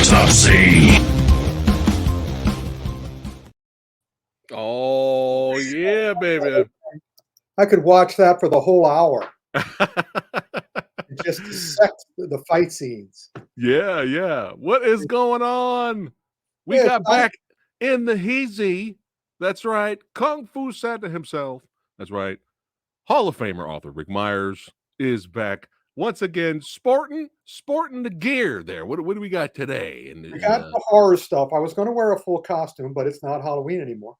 Autopsy. Oh, yeah, baby. I could watch that for the whole hour. Just dissect the fight scenes. Yeah. What is going on? We Yeah, got back in the heezy. That's right. Kung Fu Santa himself. That's right. Hall of Famer author Rick Meyers is back once again, sporting the gear there. What do we got today? I got the horror stuff. I was going to wear a full costume, but it's not Halloween anymore.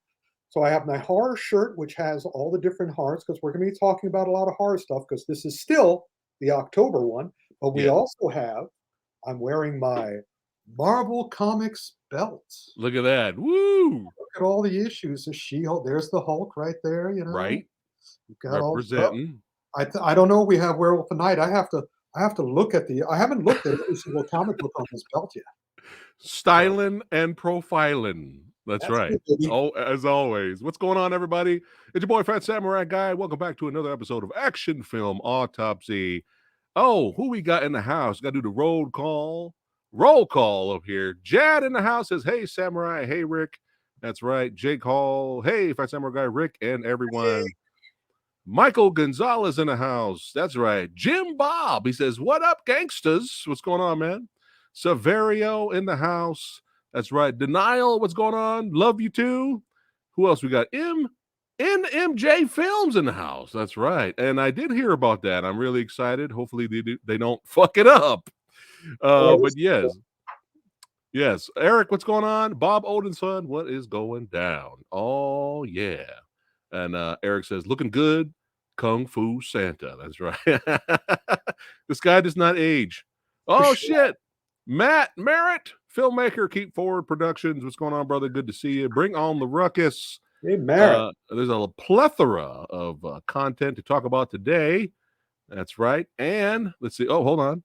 So I have my horror shirt, which has all the different horrors, because we're going to be talking about a lot of horror stuff, because this is still the October one. But we also have, I'm wearing my Marvel Comics belt. Look at that. Woo! Look at all the issues of She-Hulk. There's the Hulk right there, you know. Right. You've got representing. I don't know. We have Werewolf Tonight. I have to look at I haven't looked at every single comic book on this belt yet. Styling and profiling. That's right. Oh, as always. What's going on, everybody? It's your boy, Fat Samurai Guy. Welcome back to another episode of Action Film Autopsy. Oh, who we got in the house? Got to do the roll call up here. Jad in the house says, hey, Samurai. Hey, Rick. That's right. Jake Hall. Hey, Fat Samurai Guy, Rick, and everyone. Hey. Michael Gonzalez in the house. That's right. Jim Bob. He says, what up, gangsters? What's going on, man? Severio in the house. That's right. Denial. What's going on? Love you too. Who else we got? MJ Films in the house. That's right. And I did hear about that. I'm really excited. Hopefully they don't fuck it up. But yes. Eric, what's going on? Bob Odinson, what is going down? Oh yeah. And Eric says, looking good, Kung Fu Santa. That's right. This guy does not age. Oh, shit. Matt Merritt, filmmaker, Keep Forward Productions. What's going on, brother? Good to see you. Bring on the ruckus. Hey, Merritt. There's a plethora of content to talk about today. That's right. And let's see. Oh, hold on.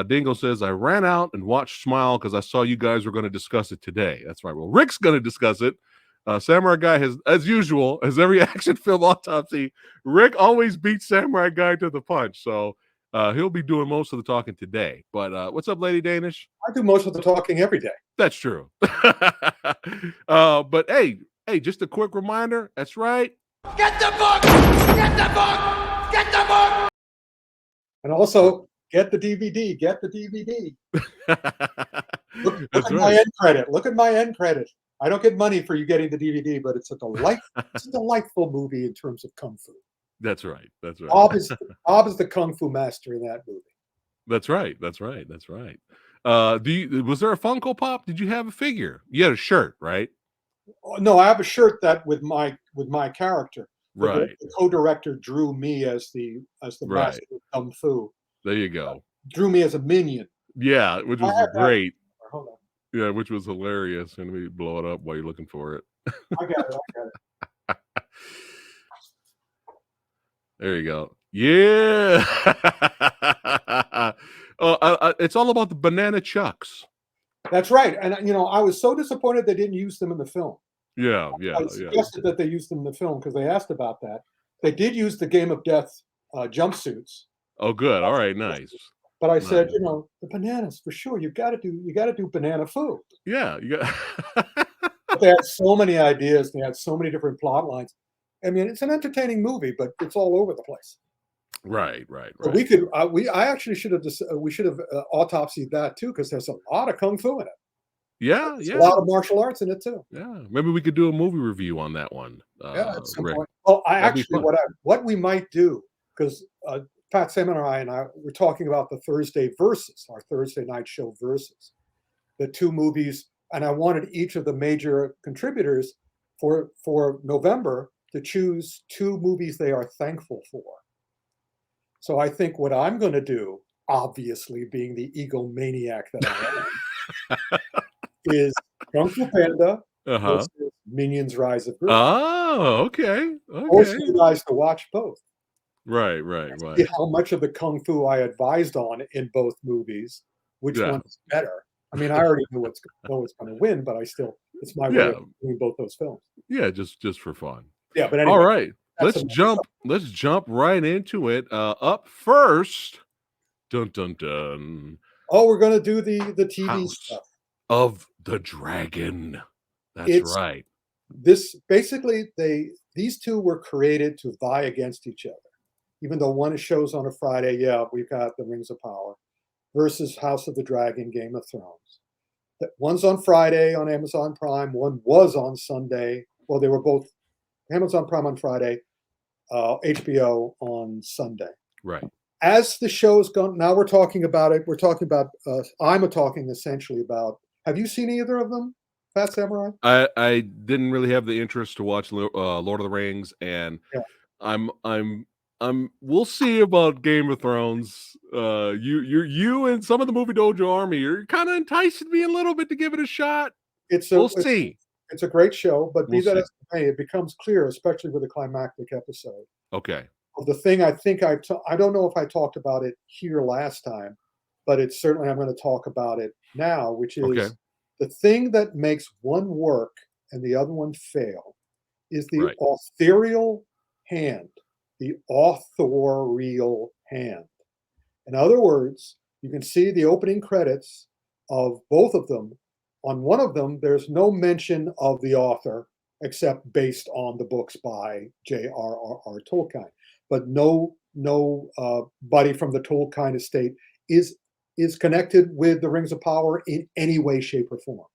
Dingle says, I ran out and watched Smile because I saw you guys were going to discuss it today. That's right. Well, Rick's going to discuss it. Samurai Guy has, as usual, as every action film autopsy, Rick always beats Samurai Guy to the punch. So he'll be doing most of the talking today. But what's up, Lady Danish? I do most of the talking every day. That's true. But hey, just a quick reminder. That's right. Get the book! Get the book! Get the book! And also, get the DVD. Get the DVD. Look at my end credit. Look at my end credit. I don't get money for you getting the DVD, but it's a delightful movie in terms of Kung Fu. That's right. Bob is the Kung Fu master in that movie. That's right. Was there a Funko Pop? Did you have a figure? You had a shirt, right? No, I have a shirt that with my character. Right. The co-director drew me as the master of Kung Fu. There you go. Drew me as a minion. Yeah, which was great. Hold on. Yeah, which was hilarious. And let me blow it up while you're looking for it. I got it. There you go. Yeah. It's all about the banana chucks. That's right. And, I was so disappointed they didn't use them in the film. Yeah. I suggested that they used them in the film because they asked about that. They did use the Game of Death jumpsuits. Oh, good. All right. Nice. But I said, the bananas for sure. You got to do banana food. Yeah, you got. But they had so many ideas. They had so many different plot lines. I mean, it's an entertaining movie, but it's all over the place. Right. So we could. We should have autopsied that too, because there's a lot of kung fu in it. Yeah. A lot of martial arts in it too. Yeah, maybe we could do a movie review on that one. At some point. Well, what we might do, because Pat Samurai and I were talking about the Thursday Versus, our Thursday night show Versus, the two movies, and I wanted each of the major contributors for November to choose two movies they are thankful for. So I think what I'm going to do, obviously being the egomaniac that I am, is Kung Fu Panda versus Minions: Rise of Gru. Oh, okay. Force you guys to watch both. Right. See how much of the kung fu I advised on in both movies, which one is better. I mean, I already know what's going to win, but it's my way of doing both those films. Yeah, just for fun. Yeah, but anyway. All right, let's jump right into it. Up first, dun dun dun. Oh, we're going to do the TV stuff. of the Dragon. That's right. This basically these two were created to vie against each other. Even though one shows on a Friday, yeah, we've got the Rings of Power versus House of the Dragon, Game of Thrones. One's on Friday on Amazon Prime. One was on Sunday. Well, they were both Amazon Prime on Friday, HBO on Sunday. Right. As the show's gone, now we're talking about it. We're talking about, I'm talking essentially about, have you seen either of them, Fat Samurai? I didn't really have the interest to watch Lord of the Rings, and we'll see about Game of Thrones. You and some of the Movie Dojo Army, you're kind of enticing me a little bit to give it a shot. We'll see. It's a great show, but be that as it may, it becomes clear, especially with the climactic episode. Okay. Of the thing I think I don't know if I talked about it here last time, but it's certainly I'm going to talk about it now, which is the thing that makes one work and the other one fail is the authorial hand. The authorial hand. In other words, you can see the opening credits of both of them. On one of them, there's no mention of the author except based on the books by J.R.R. Tolkien. But no buddy from the Tolkien estate is connected with the Rings of Power in any way, shape, or form.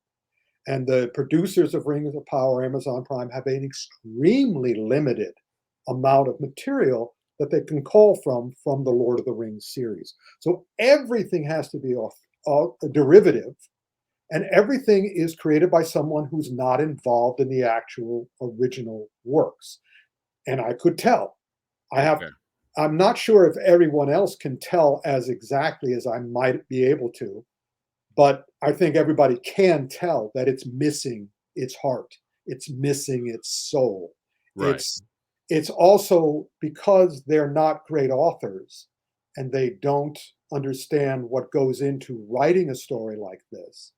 And the producers of Rings of Power, Amazon Prime, have an extremely limited amount of material that they can call from the Lord of the Rings series. So everything has to be a derivative, and everything is created by someone who's not involved in the actual original works. And I could tell. I'm not sure if everyone else can tell as exactly as I might be able to, but I think everybody can tell that it's missing its heart. It's missing its soul. Right. It's also because they're not great authors and they don't understand what goes into writing a story like this.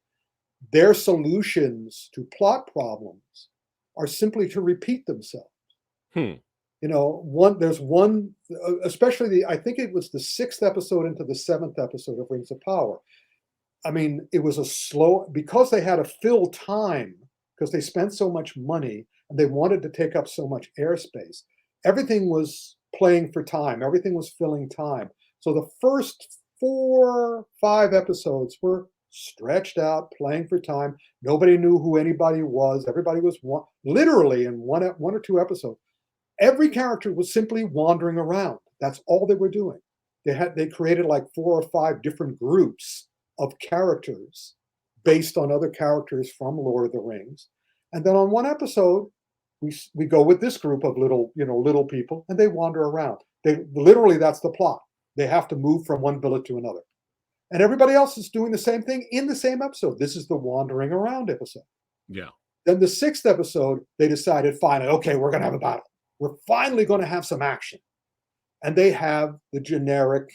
Their solutions to plot problems are simply to repeat themselves. You know, there's one, especially I think it was the 6th episode into the 7th episode of Rings of Power. I mean, it was a slow, because they had to fill time, because they spent so much money and they wanted to take up so much airspace. Everything was playing for time. Everything was filling time. So the first 4, 5 episodes were stretched out, playing for time. Nobody knew who anybody was. Everybody was literally in one or two episodes. Every character was simply wandering around. That's all they were doing. They created like 4 or 5 different groups of characters based on other characters from Lord of the Rings. And then on one episode, we go with this group of little people, and they wander around. Literally, that's the plot. They have to move from one village to another. And everybody else is doing the same thing in the same episode. This is the wandering around episode. Yeah. Then the 6th episode, they decided finally, okay, we're going to have a battle. We're finally going to have some action. And they have the generic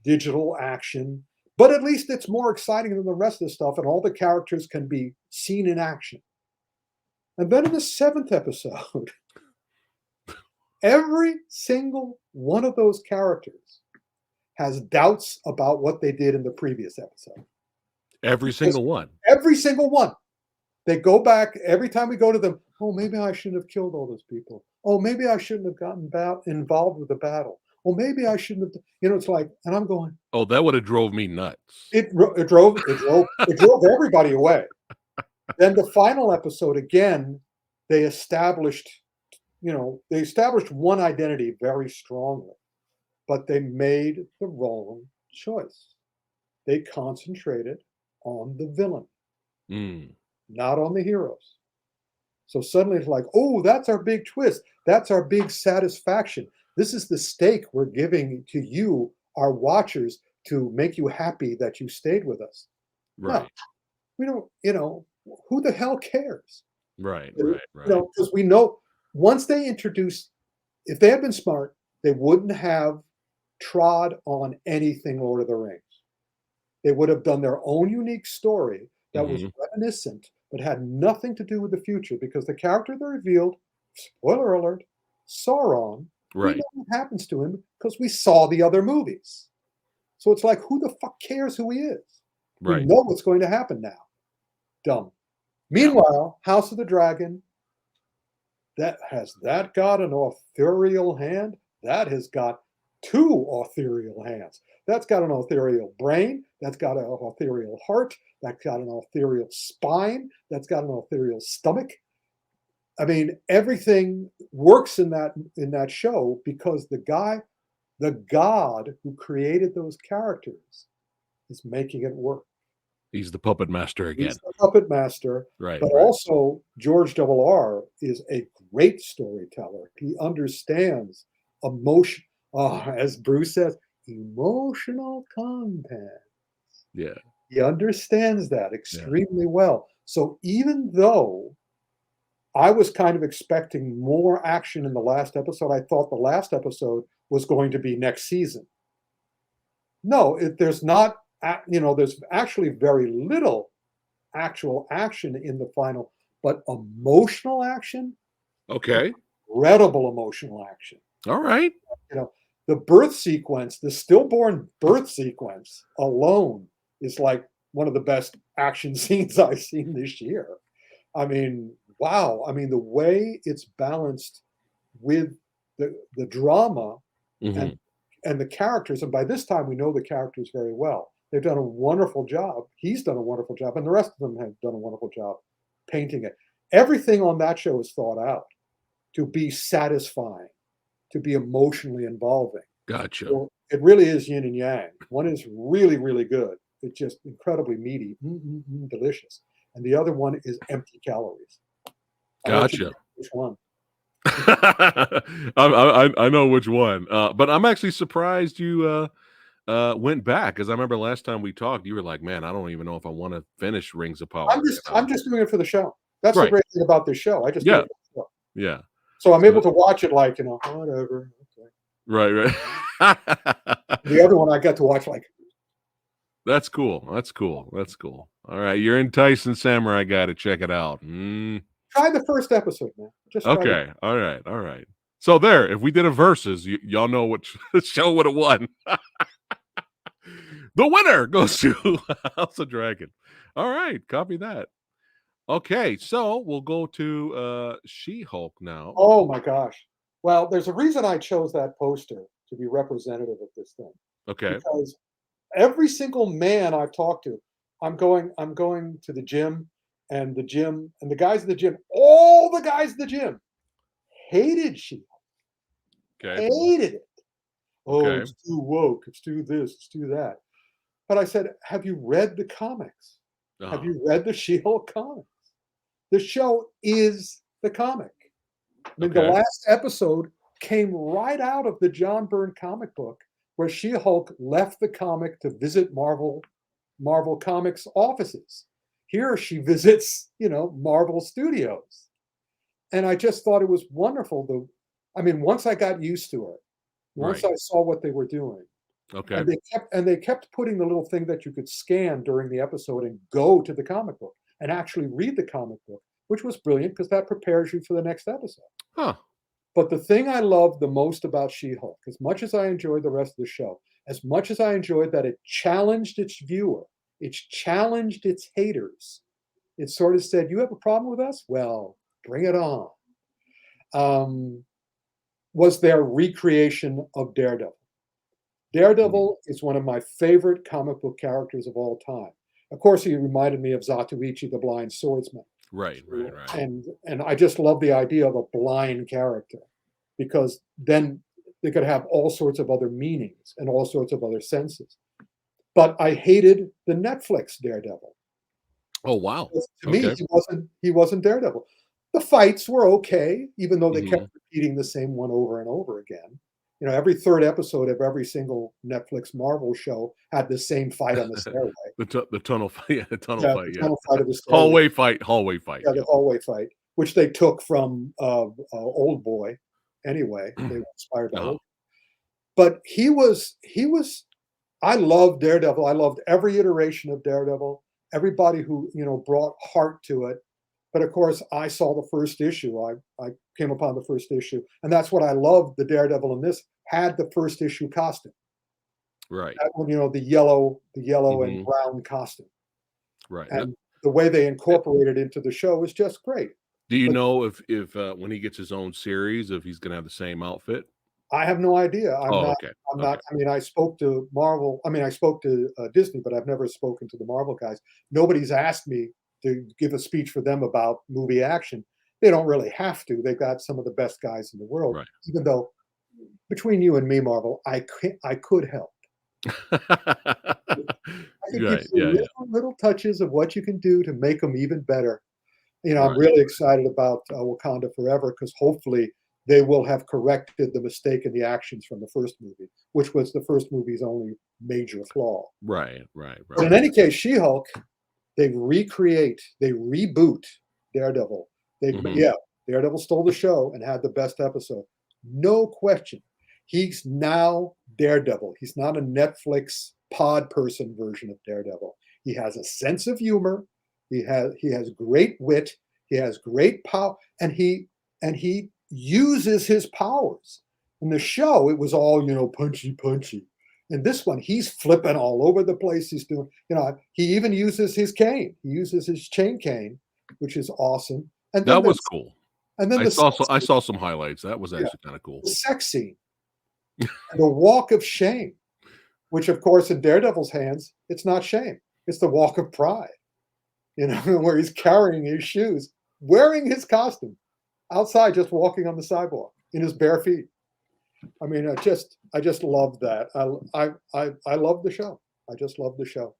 digital action, but at least it's more exciting than the rest of the stuff, and all the characters can be seen in action. And then in the 7th episode, every single one of those characters has doubts about what they did in the previous episode. Every single one. Every single one. They go back every time we go to them. Oh, maybe I shouldn't have killed all those people. Oh, maybe I shouldn't have gotten involved with the battle. Oh, maybe I shouldn't have. You know, it's like, and I'm going. Oh, that would have drove me nuts. It drove everybody away. Then the final episode again, they established one identity very strongly, but they made the wrong choice. They concentrated on the villain, not on the heroes. So suddenly it's like, oh, that's our big twist. That's our big satisfaction. This is the stake we're giving to you, our watchers, to make you happy that you stayed with us. Right. No, we don't, who the hell cares? Right. Because we know once they introduce, if they had been smart, they wouldn't have trod on anything Lord of the Rings. They would have done their own unique story that was reminiscent, but had nothing to do with the future, because the character they revealed, spoiler alert, Sauron, we know what happens to him because we saw the other movies. So it's like, who the fuck cares who he is? We know what's going to happen now. Dumb. Meanwhile, House of the Dragon, that got an authorial hand? That has got 2 authorial hands. That's got an authorial brain. That's got an authorial heart. That's got an authorial spine. That's got an authorial stomach. I mean, everything works in that show because the God who created those characters is making it work. He's the puppet master again. He's the puppet master. Right. But also, George R.R. is a great storyteller. He understands emotion. As Bruce says, emotional content. Yeah. He understands that extremely well. So even though I was kind of expecting more action in the last episode, I thought the last episode was going to be next season. No, there's not. There's actually very little actual action in the final, but emotional action. Okay. Incredible emotional action. All right. The birth sequence, the stillborn birth sequence alone is like one of the best action scenes I've seen this year. I mean, wow. I mean, the way it's balanced with the drama and the characters, and by this time we know the characters very well. They've done a wonderful job. He's done a wonderful job, and the rest of them have done a wonderful job painting it. Everything on that show is thought out to be satisfying, to be emotionally involving. Gotcha. So it really is yin and yang. One is really, really good. It's just incredibly meaty, delicious. And the other one is empty calories. Gotcha. Which one? I know which one. But I'm actually surprised you went back, because I remember last time we talked, you were like, "Man, I don't even know if I want to finish Rings of Power." I'm just doing it for the show. That's the great thing about this show. I just do it for the show. Yeah. So I'm able to watch it like, whatever. Okay. Right. The other one I got to watch like. That's cool. All right, you're enticing Samurai Guy to check it out. Try the first episode, man. Just okay. All right. So there, if we did a versus, y'all know which show would have won. The winner goes to House of Dragon. All right, copy that. Okay, so we'll go to She-Hulk now. Oh my gosh. Well, there's a reason I chose that poster to be representative of this thing. Okay. Because every single man I've talked to, I'm going to the gym, and the guys in the gym, all the guys in the gym hated She-Hulk. Okay. Hated it. Oh, okay. It's too woke. It's too this. It's too that. But I said, have you read the comics? Have you read the She-Hulk comics? The show is the comic. I mean, the last episode came right out of the John Byrne comic book, where She-Hulk left the comic to visit Marvel Comics offices. Here she visits, Marvel Studios. And I just thought it was wonderful. Once I got used to it, once I saw what they were doing. Okay. And they kept putting the little thing that you could scan during the episode and go to the comic book and actually read the comic book, which was brilliant because that prepares you for the next episode. Huh. But the thing I loved the most about She-Hulk, as much as I enjoyed the rest of the show, as much as I enjoyed that it challenged its viewer, it challenged its haters, it sort of said, you have a problem with us? Well, bring it on. Was their recreation of Daredevil. Daredevil is one of my favorite comic book characters of all time. Of course, he reminded me of Zatoichi, the blind swordsman. Right. And I just love the idea of a blind character, because then they could have all sorts of other meanings and all sorts of other senses. But I hated the Netflix Daredevil. Oh, wow. To me, he wasn't Daredevil. The fights were okay, even though they kept repeating the same one over and over again. Every third episode of every single Netflix Marvel show had the same fight on the stairway. the tunnel fight. The tunnel fight. The tunnel fight of the stairway. Hallway fight. Yeah, the hallway fight, which they took from Old Boy. Anyway, they were inspired by Old Boy. But he was. I loved Daredevil. I loved every iteration of Daredevil. Everybody who brought heart to it. But of course, I saw the first issue. I came upon the first issue, and that's what I loved. The Daredevil in this had the first issue costume, right? That one, the yellow and brown costume, right? the way they incorporate it into the show is just great. Do you know if when he gets his own series, if he's going to have the same outfit? I have no idea. I'm not. Okay. I'm not. I mean, I spoke to Marvel. I mean, I spoke to Disney, but I've never spoken to the Marvel guys. Nobody's asked me to give a speech for them about movie action. They don't really have to. They've got some of the best guys in the world. Right. Even though, between you and me, Marvel, I could help. I could give you little touches of what you can do to make them even better. You know, I'm really excited about Wakanda Forever because hopefully they will have corrected the mistake in the actions from the first movie, which was the first movie's only major flaw. Right. But in any case, She-Hulk, they reboot Daredevil. Daredevil stole the show and had the best episode. No question. He's now Daredevil. He's not a Netflix pod person version of Daredevil. He has a sense of humor. He has great wit. He has great power, and he uses his powers. In the show, it was all punchy. In this one, he's flipping all over the place. He's doing, he even uses his cane. He uses his chain cane, which is awesome. And that was cool. And then I saw some highlights. That was actually kind of cool. The sex scene, and the walk of shame, which of course in Daredevil's hands, it's not shame. It's the walk of pride. Where he's carrying his shoes, wearing his costume, outside, just walking on the sidewalk in his bare feet. I mean, I just love that. I love the show. I just love the show,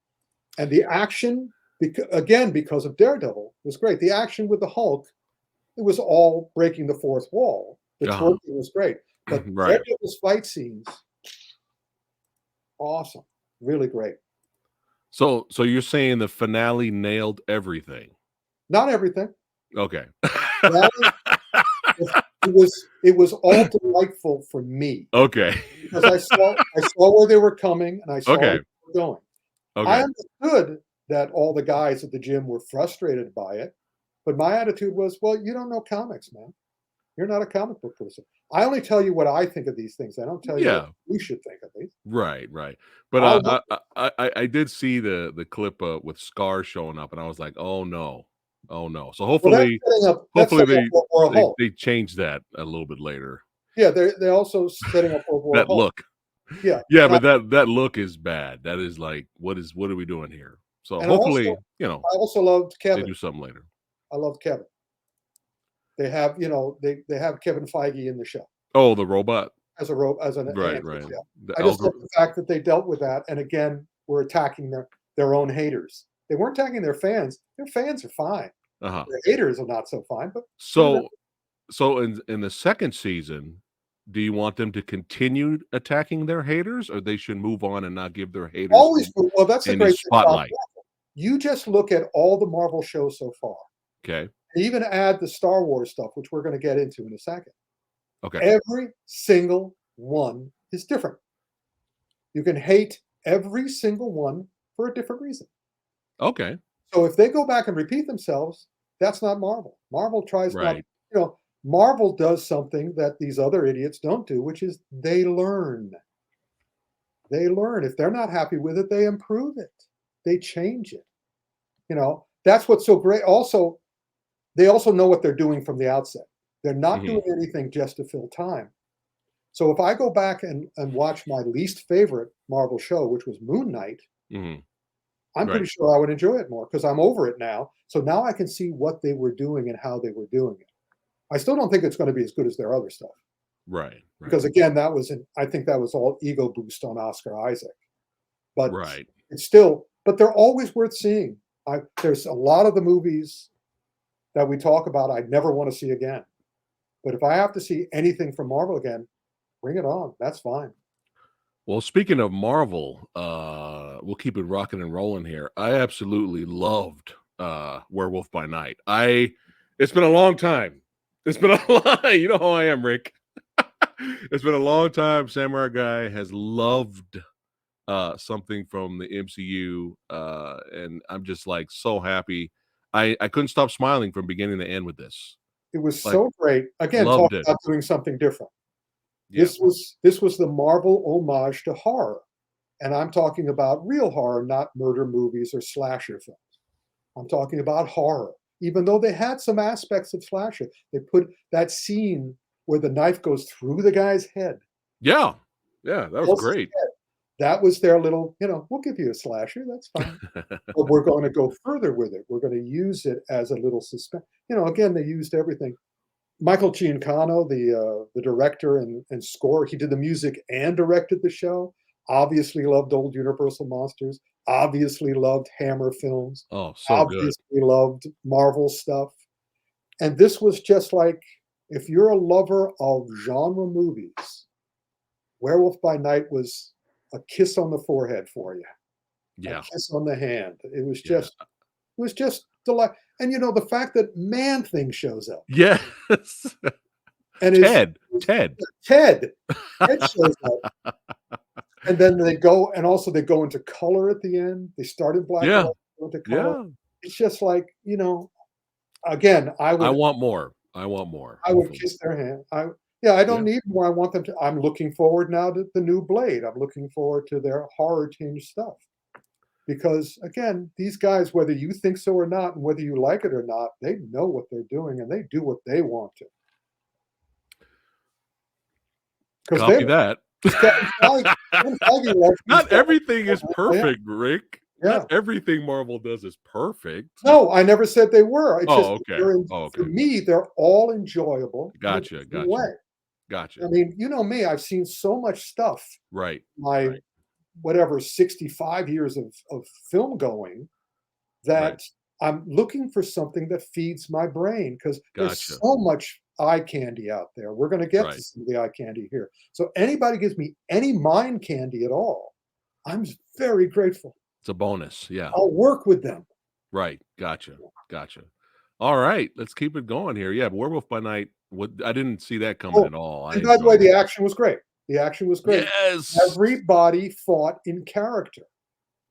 and the action, because of Daredevil, was great. The action with the Hulk, it was all breaking the fourth wall. The twerking was great, but Daredevil's fight scenes, awesome, really great. So you're saying the finale nailed everything? Not everything. Okay. It was all delightful for me. Okay. Because I saw where they were coming and I saw where they were going. Okay. I understood that all the guys at the gym were frustrated by it, but my attitude was, well, you don't know comics, man. You're not a comic book person. I only tell you what I think of these things. I don't tell you what you should think of these. Right. But I did see the clip with Scar showing up, and I was like, oh no. So hopefully, they change that a little bit later. Yeah, they're also setting up that look. Yeah, but that look is bad. That is like, what are we doing here? So hopefully, I also loved Kevin. They do something later. I love Kevin. They have, they have Kevin Feige in the show. Oh, the robot. As an right. Yeah. I just love the fact that they dealt with that, and again, we're attacking their own haters. They weren't attacking their fans. Their fans are fine. Their haters are not so fine. But so in the second season, do you want them to continue attacking their haters, or they should move on and not give their haters that's the great spotlight? You just look at all the Marvel shows so far. Okay. Even add the Star Wars stuff, which we're going to get into in a second. Okay. Every single one is different. You can hate every single one for a different reason. Okay. So if they go back and repeat themselves, that's not Marvel. Marvel tries Marvel does something that these other idiots don't do, which is they learn. They learn. If they're not happy with it, they improve it. They change it. That's what's so great. Also, they also know what they're doing from the outset. They're not doing anything just to fill time. So if I go back and watch my least favorite Marvel show, which was Moon Knight, I'm pretty sure I would enjoy it more because I'm over it now. So now I can see what they were doing and how they were doing it. I still don't think it's going to be as good as their other stuff. Right. Because again, I think that was all ego boost on Oscar Isaac. But it's still, but they're always worth seeing. There's a lot of the movies that we talk about I'd never want to see again. But if I have to see anything from Marvel again, bring it on. That's fine. Well, speaking of Marvel, we'll keep it rocking and rolling here. I absolutely loved Werewolf by Night. It's been a long time. It's been a lot. You know how I am, Rick. It's been a long time. Samurai Guy has loved something from the MCU, and I'm just like so happy. I couldn't stop smiling from beginning to end with this. It was so great. Again, talking about doing something different. Yeah. This was the Marvel homage to horror, and I'm talking about real horror, not murder movies or slasher films. I'm talking about horror. Even though they had some aspects of slasher, they put that scene where the knife goes through the guy's head. Yeah, that was great. That was their little, we'll give you a slasher, that's fine. But we're going to go further with it. We're going to use it as a little suspense. Again, they used everything. Michael Giancano, the director and score, he did the music and directed the show. Obviously loved old Universal monsters. Obviously loved Hammer films. Oh, so obviously good. Loved Marvel stuff. And this was just like, if you're a lover of genre movies, Werewolf by Night was a kiss on the forehead for you. Yeah. A kiss on the hand. It was just delight. And the fact that Man-Thing shows up. Yes. And Ted shows up. And then they go into color at the end. They start in black and white, go into color. Yeah. It's just like, again, I want more. I would kiss their hand. I don't need more. I want them to. I'm looking forward now to the new Blade. I'm looking forward to their horror tinged stuff. Because again, these guys, whether you think so or not, and whether you like it or not, they know what they're doing and they do what they want to. Copy that. Not everything is perfect, Rick. Yeah. Not everything Marvel does is perfect. No, I never said they were. It's okay. For me, they're all enjoyable. Gotcha. I mean, you know me, I've seen so much stuff. Right. Whatever, 65 years of film going, that I'm looking for something that feeds my brain, because there's so much eye candy out there. We're going to get to some of the eye candy here. So anybody gives me any mind candy at all, I'm very grateful. It's a bonus. Yeah. I'll work with them. Right. Gotcha. All right. Let's keep it going here. Yeah. Werewolf by Night. I didn't see that coming at all. And by the way, the action was great. Yes. Everybody fought in character.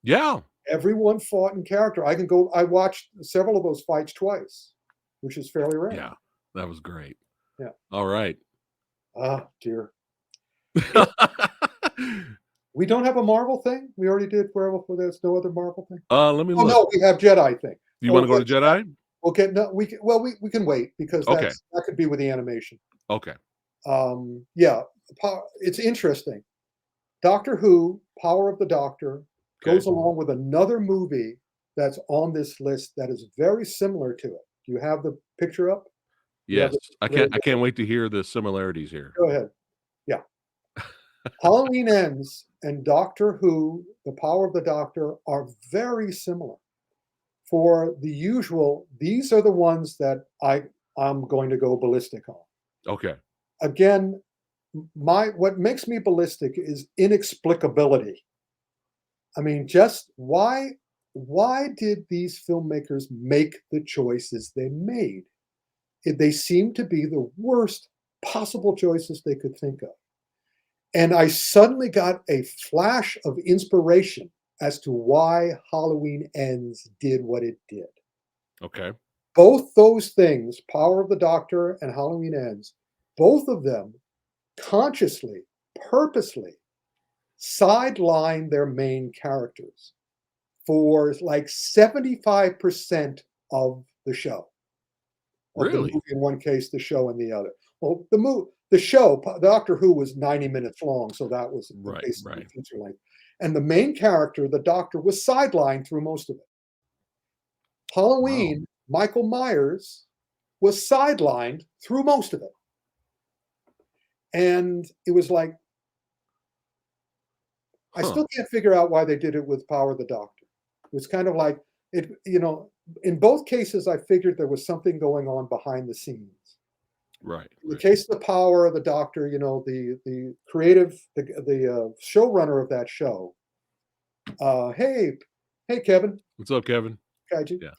Yeah. Everyone fought in character. I watched several of those fights twice, which is fairly rare. Yeah. That was great. Yeah. All right. Oh, dear. We don't have a Marvel thing? We already did Werewolf, but there's no other Marvel thing? Let me look. No, we have Jedi thing. You want to go to Jedi? Okay, no, we can wait, because that could be with the animation. Okay. It's interesting. Doctor Who, Power of the Doctor, goes along with another movie that's on this list that is very similar to it. Do you have the picture up? Yes. I can't wait to hear the similarities here. Go ahead. Yeah. Halloween Ends and Doctor Who, The Power of the Doctor, are very similar. For the usual, these are the ones that I'm going to go ballistic on. Okay. Again, what makes me ballistic is inexplicability. I mean, just why did these filmmakers make the choices they made? They seem to be the worst possible choices they could think of. And I suddenly got a flash of inspiration as to why Halloween Ends did what it did. Okay. Both those things, Power of the Doctor and Halloween Ends, both of them consciously, purposely sideline their main characters for like 75% of the show. Really? In one case, the show in the other. Well, the show, Doctor Who, was 90 minutes long, so that was basically feature length. And the main character, the Doctor, was sidelined through most of it. Halloween, Michael Meyers, was sidelined through most of it. And it was like, I still can't figure out why they did it with Power of the Doctor. It was kind of like, in both cases, I figured there was something going on behind the scenes. Right. In the case of The Power of the Doctor, the creative, the showrunner of that show. Hey, Kevin. What's up, Kevin? Kaiju. Yeah.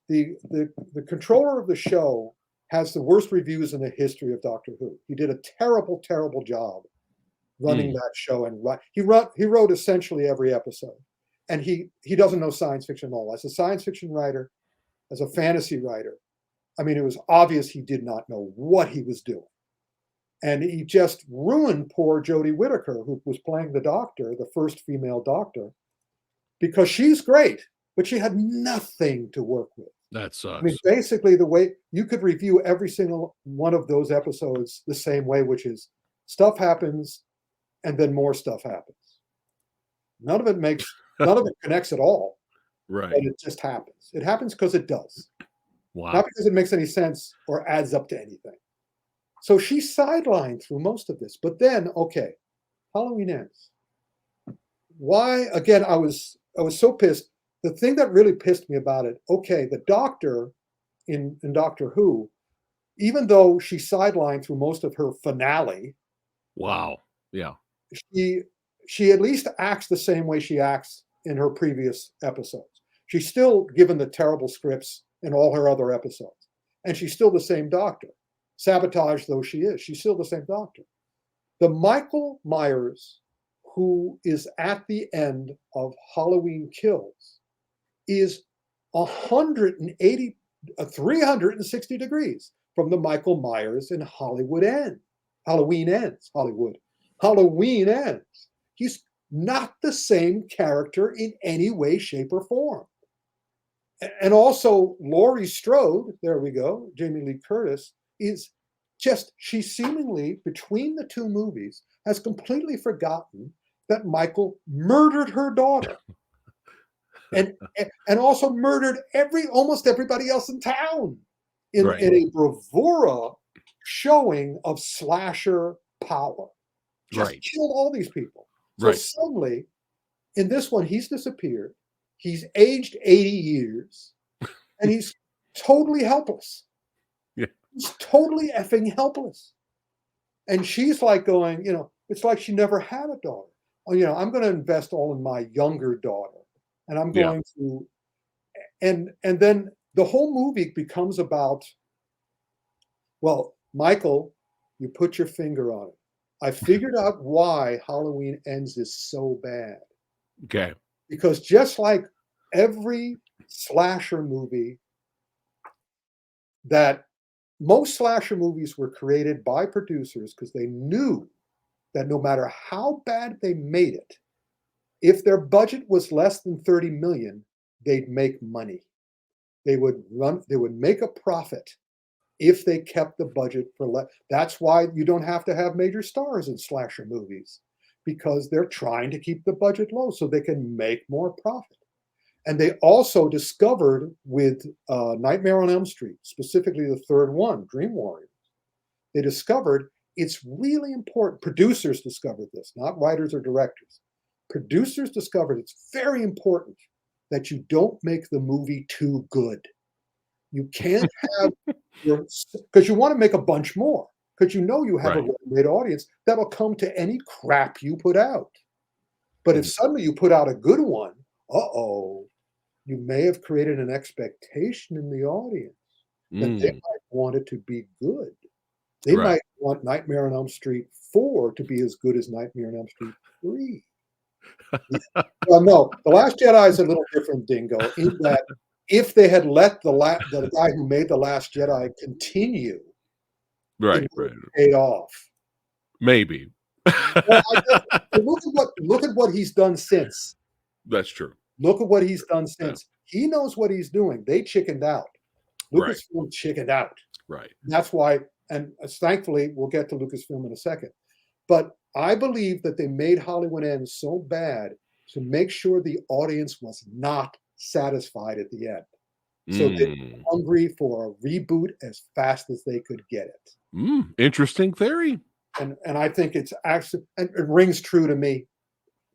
The controller of the show has the worst reviews in the history of Doctor Who. He did a terrible, terrible job running that show, and he wrote essentially every episode. And he doesn't know science fiction at all. As a science fiction writer, as a fantasy writer, I mean, it was obvious he did not know what he was doing. And he just ruined poor Jodie Whittaker, who was playing the Doctor, the first female Doctor, because she's great. but she had nothing to work with. That sucks. I mean, basically, the way you could review every single one of those episodes the same way, which is stuff happens and then more stuff happens. None of it connects at all. Right. But it just happens. It happens because it does. Wow. Not because it makes any sense or adds up to anything. So she's sidelined through most of this. But then, okay, Halloween ends. Why? Again, I was so pissed. The thing that really pissed me about it, okay, the doctor in Doctor Who, even though she sidelined through most of her finale. Wow. Yeah. She at least acts the same way she acts in her previous episodes. She's still given the terrible scripts in all her other episodes. And she's still the same doctor. Sabotage though she is, she's still the same doctor. The Michael Meyers, who is at the end of Halloween Kills, is 360 degrees from the Michael Myers in Halloween Ends. He's not the same character in any way, shape, or form. And also, Laurie Strode, there we go, Jamie Lee Curtis, is just, she seemingly, between the two movies, has completely forgotten that Michael murdered her daughter. and also murdered almost everybody else in town in a bravura showing of slasher power. Just killed all these people. So suddenly, in this one, he's disappeared. He's aged 80 years, and he's totally helpless. Yeah. He's totally effing helpless. And she's like going, it's like she never had a daughter. Oh, I'm going to invest all in my younger daughter. And I'm going to, and then the whole movie becomes about, well, Michael, you put your finger on it. I figured out why Halloween Ends is so bad. Okay. Because just like every slasher movie, that most slasher movies were created by producers because they knew that no matter how bad they made it, if their budget was less than 30 million, they'd make money. They would make a profit if they kept the budget for less. That's why you don't have to have major stars in slasher movies, because they're trying to keep the budget low so they can make more profit. And they also discovered with Nightmare on Elm Street, specifically the third one, Dream Warriors, they discovered it's really important. Producers discovered this, not writers or directors. Producers discovered it's very important that you don't make the movie too good. You can't have because you want to make a bunch more, because you have a well-made audience that'll come to any crap you put out. But if suddenly you put out a good one, you may have created an expectation in the audience that they might want it to be good. They might want Nightmare on Elm Street 4 to be as good as Nightmare on Elm Street 3. Well, no, The Last Jedi is a little different, Dingo, in that if they had let the guy who made The Last Jedi continue, it would have paid off. Maybe. Well, look at what he's done since. That's true. Look at what he's done since. Yeah. He knows what he's doing. They chickened out. Lucasfilm chickened out. Right. That's why, and thankfully, we'll get to Lucasfilm in a second. But I believe that they made Halloween Ends so bad to make sure the audience was not satisfied at the end. So they were hungry for a reboot as fast as they could get it. Interesting theory. And I think it's actually, and it rings true to me,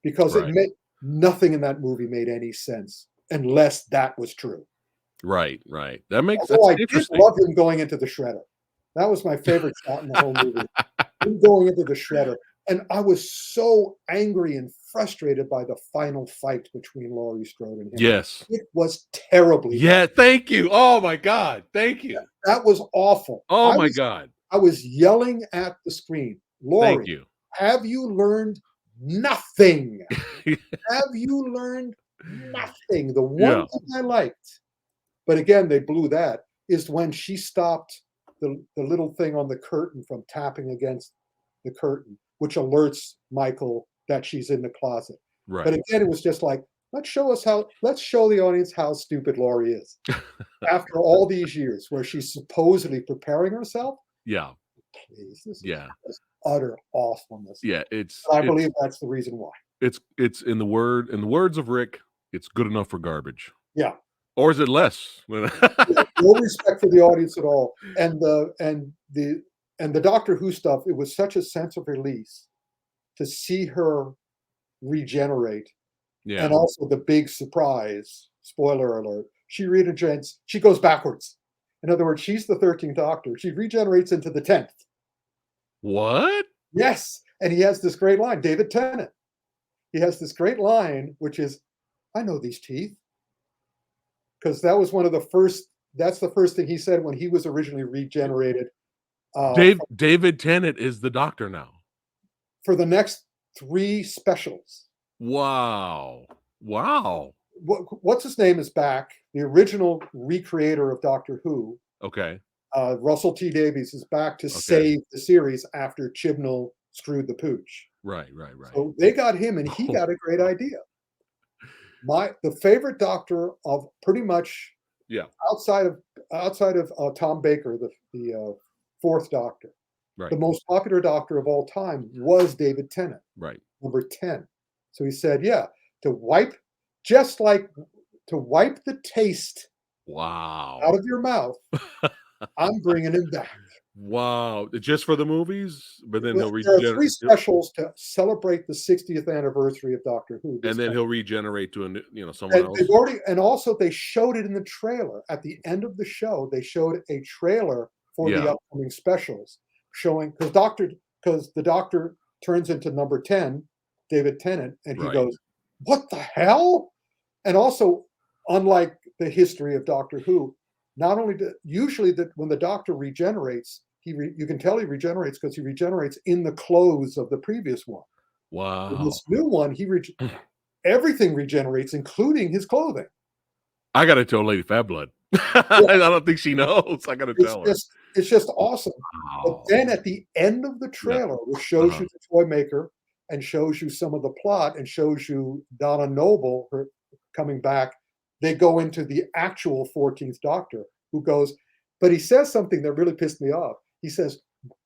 because it made nothing in that movie made any sense unless that was true. Right. That makes sense. I did love him going into the shredder. That was my favorite shot in the whole movie. Him going into the shredder. And I was so angry and frustrated by the final fight between Laurie Strode and him. Yes. It was terribly bad. Thank you. Oh my God. Thank you. That was awful. Oh my God. I was yelling at the screen. Laurie, thank you. Have you learned nothing? Have you learned nothing? The one thing I liked, but again, they blew that, is when she stopped the little thing on the curtain from tapping against the curtain, which alerts Michael that she's in the closet. Right. But again, it was just like, let's show the audience how stupid Laurie is. After all these years where she's supposedly preparing herself. Yeah. Please, this is utter awfulness. Yeah, I believe that's the reason why. It's in the words of Rick, it's good enough for garbage. Yeah. Or is it less? No respect for the audience at all. And the Doctor Who stuff, it was such a sense of release to see her regenerate. Yeah. And also the big surprise, spoiler alert, she regenerates, she goes backwards. In other words, she's the 13th Doctor. She regenerates into the 10th. What? Yes. And he has this great line, David Tennant. He has this great line, which is, I know these teeth. Because that was that's the first thing he said when he was originally regenerated. David Tennant is the Doctor now. For the next 3 specials. Wow. What's his name is back. The original recreator of Doctor Who. Okay. Russell T Davies is back to save the series after Chibnall screwed the pooch. Right. So they got him, and he got a great idea. The favorite Doctor of pretty much outside of Tom Baker, the 4th Doctor, the most popular Doctor of all time was David Tennant, number 10. So he said, to wipe the taste out of your mouth, I'm bringing him back. Wow. Just for the movies? But then there are 3 specials to celebrate the 60th anniversary of Doctor Who. And then he'll regenerate to someone else. And also they showed it in the trailer. At the end of the show, they showed a trailer for the upcoming specials showing because the Doctor turns into number 10, David Tennant, and he goes, "What the hell?" And also, unlike the history of Doctor Who, not only usually when the Doctor regenerates, you can tell he regenerates because he regenerates in the clothes of the previous one. Wow. In this new one, everything regenerates, including his clothing. I gotta tell Lady Fat Blood. I don't think she knows. I gotta tell her. It's just awesome. Wow. But then at the end of the trailer, which shows you the toy maker and shows you some of the plot and shows you Donna Noble coming back, they go into the actual 14th Doctor, who goes, but he says something that really pissed me off. He says,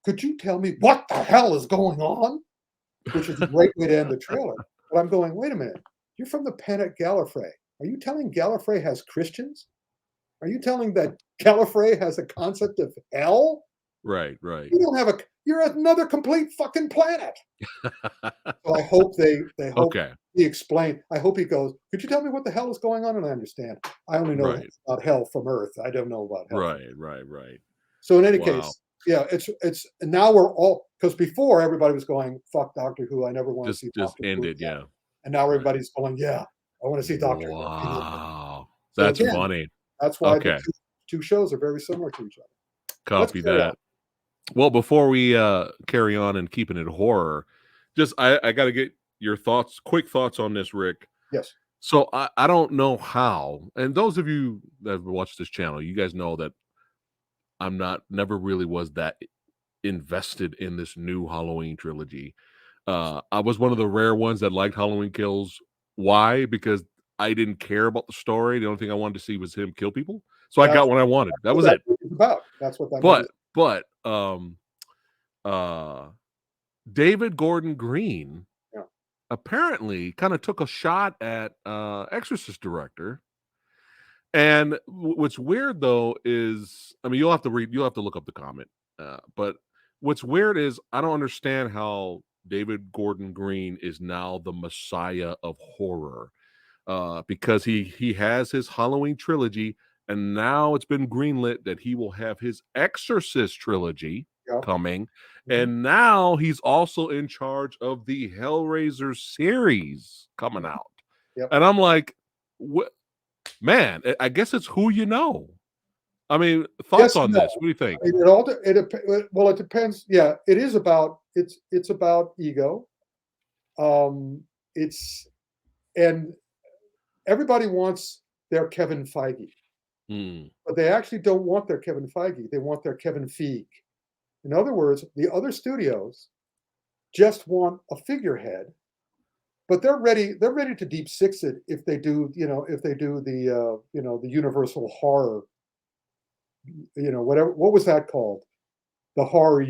"Could you tell me what the hell is going on?" Which is a great way to end the trailer. But I'm going, wait a minute. You're from the planet Gallifrey. Are you telling Gallifrey has Christians? Are you telling that Gallifrey has a concept of hell? Right. You don't you're another complete fucking planet. So I hope he explained. I hope he goes, could you tell me what the hell is going on? And I understand. I only know about hell from Earth. I don't know about hell. Right. So in any case, it's now we're all, because before everybody was going, fuck Doctor Who. I never want to see Doctor Who. Just ended, And now everybody's going, I want to see Doctor Who. Wow. That's funny. That's why the two shows are very similar to each other. Copy that. Well, before we carry on and keeping it horror, I got to get your quick thoughts on this, Rick. Yes. So I don't know how, and those of you that have watched this channel, you guys know that I'm never really was that invested in this new Halloween trilogy. I was one of the rare ones that liked Halloween Kills. Why? Because I didn't care about the story. The only thing I wanted to see was him kill people. So I got what I wanted. That was it. That's what that But David Gordon Green apparently kind of took a shot at Exorcist director. And what's weird though is, I mean, you'll have to look up the comment. But what's weird is I don't understand how David Gordon Green is now the messiah of horror. Because he has his Halloween trilogy, and now it's been greenlit that he will have his Exorcist trilogy coming, and now he's also in charge of the Hellraiser series coming out. And I'm like, what? Man, I guess it's who you know. I mean, thoughts on this? What do you think? It depends. Yeah, it is about it's about ego. And everybody wants their Kevin Feige, but they actually don't want their Kevin Feige. They want their Kevin Feige. In other words, the other studios just want a figurehead but they're ready to deep six it if they do, the the universal horror, whatever, what was that called? The horror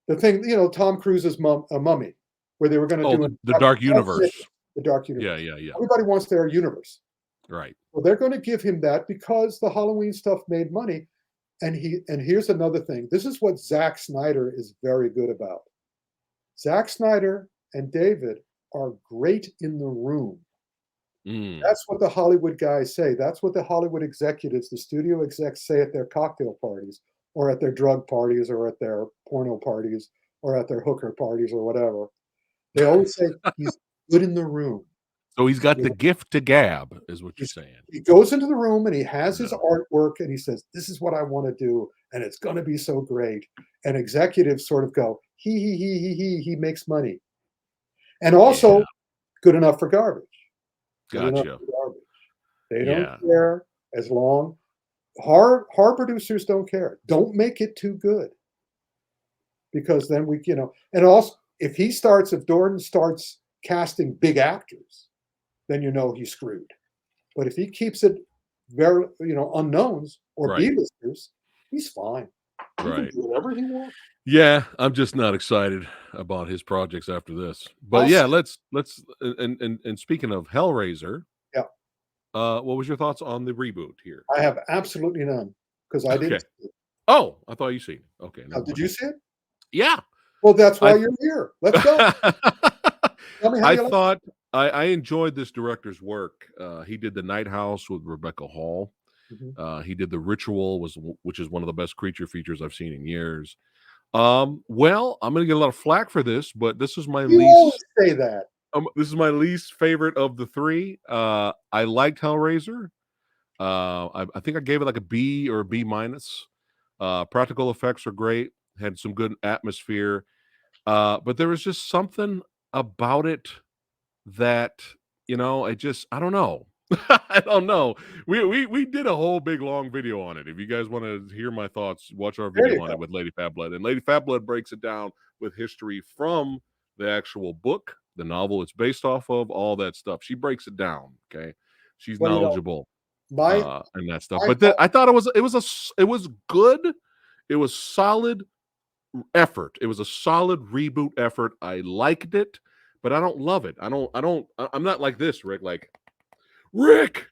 the thing, Tom Cruise's mummy, where they were going to do the Dark Universe. The Dark Universe. Yeah. Everybody wants their universe. Right. Well, they're going to give him that because the Halloween stuff made money. And here's another thing. This is what Zack Snyder is very good about. Zack Snyder and David are great in the room. That's what the Hollywood guys say. That's what the Hollywood executives, the studio execs, say at their cocktail parties, or at their drug parties, or at their porno parties, or at their hooker parties, or whatever. They always say he's good in the room. So he's got the gift to gab, is what you're saying. He goes into the room and he has his artwork and he says, "This is what I want to do, and it's going to be so great." And executives sort of go, he makes money. And also, good enough for garbage. Gotcha. They don't care as long. Horror producers don't care. Don't make it too good. Because then and also, if Dorn starts casting big actors, then he's screwed. But if he keeps it very, unknowns or B-listers, he's fine. He can do whatever he wants. Yeah, I'm just not excited about his projects after this. But let's and speaking of Hellraiser, what was your thoughts on the reboot here? I have absolutely none because I didn't see it. Oh, I thought you seen it. Okay. Did you see it? Yeah. Well, that's why you're here. Let's go. Tell me how you thought I enjoyed this director's work. He did The Night House with Rebecca Hall. He did The Ritual, which is one of the best creature features I've seen in years. Well, I'm going to get a lot of flack for this, but this is my least. Always say that. This is my least favorite of the three. I liked Hellraiser. I think I gave it like a B or a B minus. Practical effects are great. Had some good atmosphere. But there was just something about it that, I don't know. I don't know. We did a whole big long video on it. If you guys want to hear my thoughts, watch our video on it with Lady Fat Blood. And Lady Fat Blood breaks it down with history from the actual book, the novel it's based off of, all that stuff. She breaks it down. Okay. She's knowledgeable and that stuff. But I thought it was good. It was solid effort. It was a solid reboot effort. I liked it, but I don't love it. I'm not like this, Rick. Like, Rick,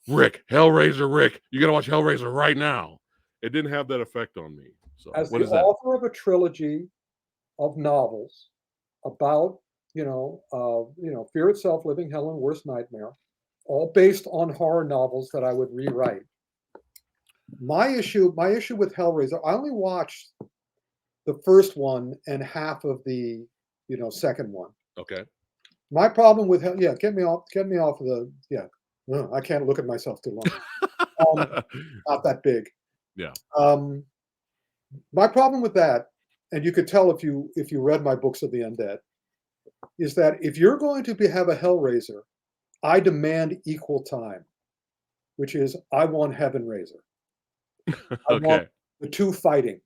Hellraiser, Rick, you gotta watch Hellraiser right now. It didn't have that effect on me. So, as the author of a trilogy of novels about, Fear Itself, Living Hell, and Worst Nightmare, all based on horror novels that I would rewrite. My issue with Hellraiser, I only watched the first one and half of the, second one. Okay. My problem with get me off of the I can't look at myself too long. Not that big. Yeah. My problem with that, and you could tell if you read my books of the undead, is that if you're going to have a Hellraiser, I demand equal time, which is I want Heaven Raiser. I want the two fighting.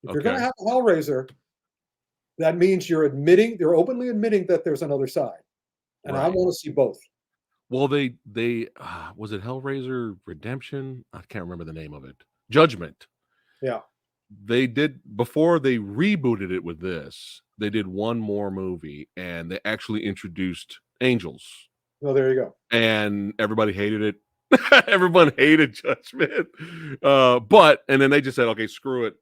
If you're going to have a Hellraiser, that means you're openly admitting that there's another side. And I want to see both. Well, they was it Hellraiser Redemption? I can't remember the name of it. Judgment. Yeah. They did, before they rebooted it with this, they did one more movie and they actually introduced angels. Well, there you go. And everybody hated it. Everyone hated Judgment. And then they just said, okay, screw it.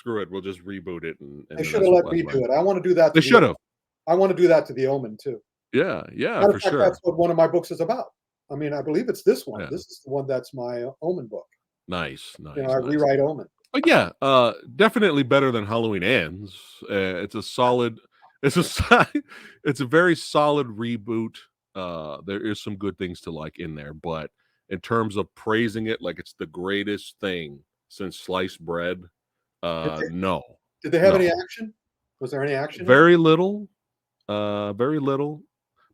We'll just reboot it. And they should have let me do it. I want to do that. They should have. I want to do that to The Omen too. Yeah, for sure. That's what one of my books is about. I mean, I believe it's this one. Yeah. This is the one that's my Omen book. Nice. I rewrite Omen. But yeah, definitely better than Halloween Ends. It's a very solid reboot. There is some good things to like in there, but in terms of praising it like it's the greatest thing since sliced bread, no. Did they have any action? Was there any action? Very little. Very little.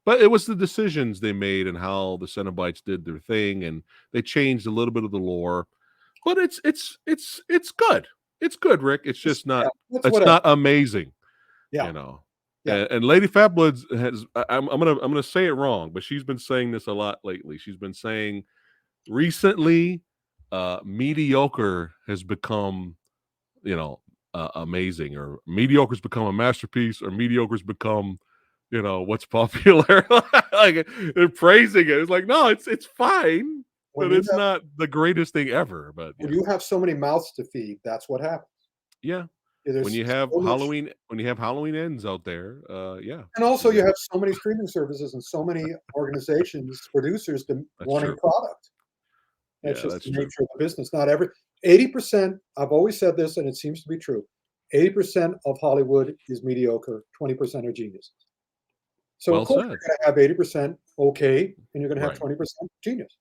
But it was the decisions they made and how the Cenobites did their thing, and they changed a little bit of the lore. But it's good. It's good, Rick. It's just not. It's not amazing. Yeah. Yeah. And Lady Phatbloods has. I'm gonna say it wrong, but she's been saying this a lot lately. She's been saying recently, mediocre has become, amazing, or mediocre's become a masterpiece, or mediocre's become, what's popular. Like they're praising it. It's like, no, it's fine, but it's not the greatest thing ever. But when you have so many mouths to feed, that's what happens. yeah. There's When you have so much, Halloween ends out there, yeah. and also you have so many streaming services and so many organizations, producers wanting true. product. That's Yeah, just that's the true. nature of the business. Not every 80%. I've always said this, and it seems to be true. 80% of Hollywood is mediocre. 20% are geniuses. So Well of course said. you're going to have 80% okay, and you're going to have Right. 20% genius.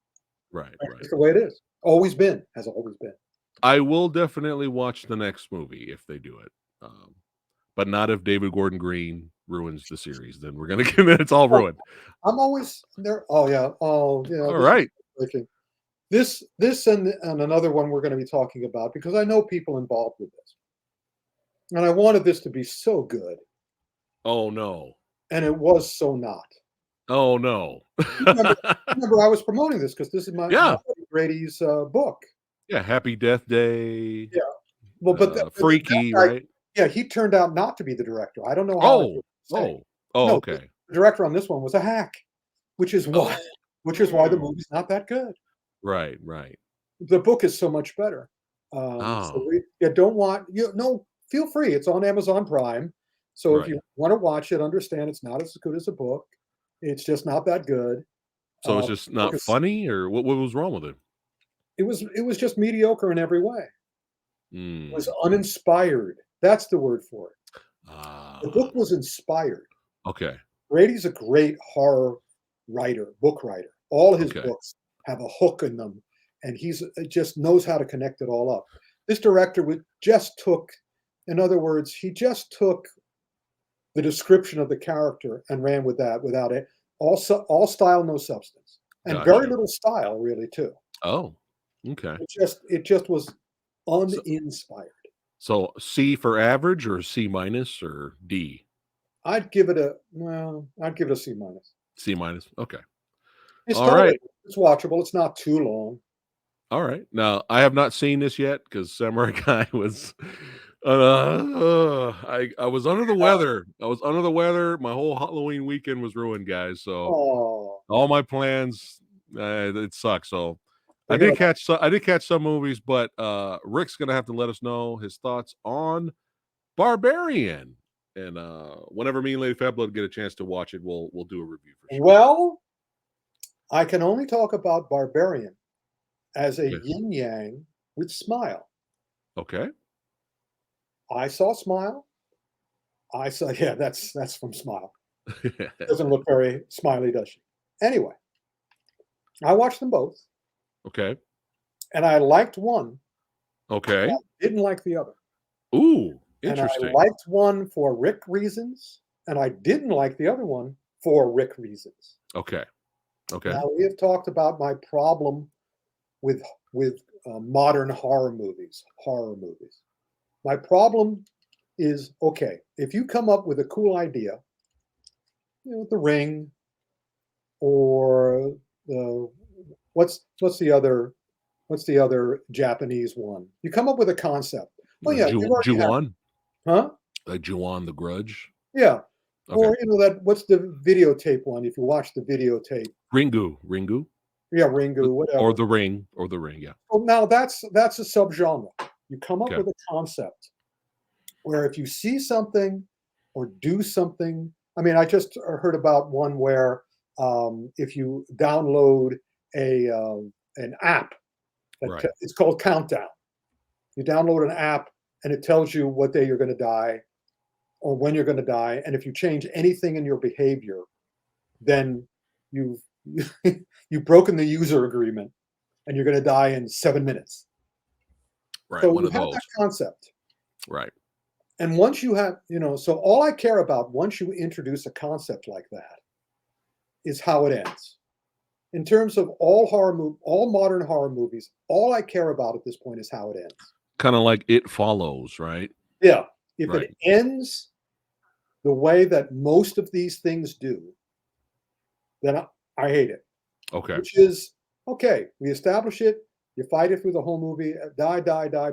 Right. That's the way it is. Always been. Has always been. I will definitely watch the next movie if they do it, but not if David Gordon Green ruins the series. Then we're gonna get it. It's all ruined. I'm always there. Oh yeah. Oh yeah. All right. This and another one we're going to be talking about, because I know people involved with this, and I wanted this to be so good, Oh no. and it was so not. Oh no. Remember, I was promoting this because this is my buddy Brady's book. Yeah. Happy Death Day. Yeah. Well, but Freaky, that guy, right? yeah, he turned out not to be the director. I don't know how. Oh. No, Okay. the director on this one was a hack, which is why the movie's not that good. Right. The book is so much better. So don't want feel free. It's on Amazon Prime. So if you want to watch it, understand it's not as good as a book. It's just not that good. So it's just not funny, or what was wrong with it? It was just mediocre in every way. It was Mm. uninspired. That's the word for it. The book was inspired. Okay. Brady's a great horror writer, book writer. All his books have a hook in them, and he just knows how to connect it all up. This director just took, in other words, he just took the description of the character and ran with that without it. All style, no substance, and very little style, really, too. Oh, okay. It just was uninspired. So C for average, or C minus, or D? I'd give it a C minus. C minus. Okay. It's all right. It's watchable. It's not too long. All right. Now, I have not seen this yet because Samurai Guy was. I was under the weather. My whole Halloween weekend was ruined, guys. So all my plans, it sucks. So I did catch some movies, but Rick's gonna have to let us know his thoughts on Barbarian, and whenever me and Lady Phatblood get a chance to watch it, we'll do a review for sure. Well, I can only talk about Barbarian as a yin yang with Smile. Okay. I saw Smile. That's from Smile. Doesn't look very smiley, does she? Anyway, I watched them both. Okay. And I liked one. Okay. I didn't like the other. Ooh, interesting. And I liked one for Rick reasons, and I didn't like the other one for Rick reasons. Okay. Now, we have talked about my problem with modern horror movies. My problem is, okay, if you come up with a cool idea, The Ring, or what's the other Japanese one? You come up with a concept. Oh yeah, Ju-on? Huh? Like Ju-on the Grudge? Yeah. Okay. Or what's the videotape one? If you watch the videotape. Ringu. Yeah, Ringu, whatever. Or the Ring, yeah. Well, now that's a subgenre. You come up with a concept where if you see something or do something, I mean, I just heard about one where if you download an app, it's called Countdown. You download an app and it tells you what day you're going to die or when you're going to die, and if you change anything in your behavior, then you've broken the user agreement, and you're going to die in 7 minutes. Right. So you have that concept. Right. And once you have, so all I care about once you introduce a concept like that is how it ends. In terms of all modern horror movies, all I care about at this point is how it ends. Kind of like It Follows, right? Yeah. If it ends the way that most of these things do, then I hate it. Okay. Which is, okay, we establish it, you fight it through the whole movie, die,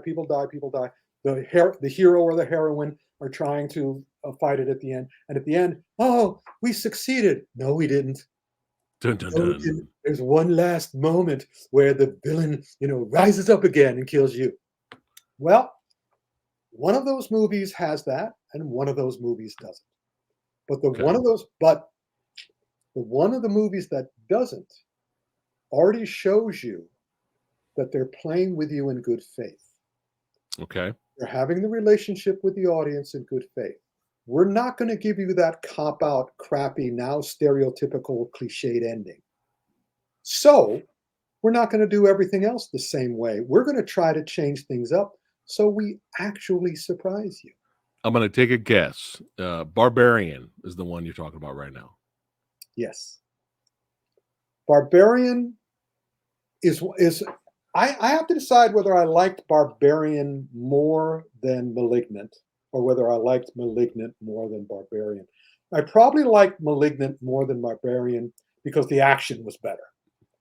people die. The hero or the heroine are trying to fight it at the end. And at the end, oh, we succeeded. No, we didn't. Dun, dun, dun. There's one last moment where the villain, rises up again and kills you. Well, one of those movies has that, and one of those movies doesn't. But the one of the movies that doesn't already shows you that they're playing with you in good faith. Okay. They're having the relationship with the audience in good faith. We're not going to give you that cop-out, crappy, now stereotypical, cliched ending. So we're not going to do everything else the same way. We're going to try to change things up so we actually surprise you. I'm going to take a guess. Barbarian is the one you're talking about right now. Yes. Barbarian is I have to decide whether I liked Barbarian more than Malignant, or whether I liked Malignant more than Barbarian. I probably liked Malignant more than Barbarian because the action was better.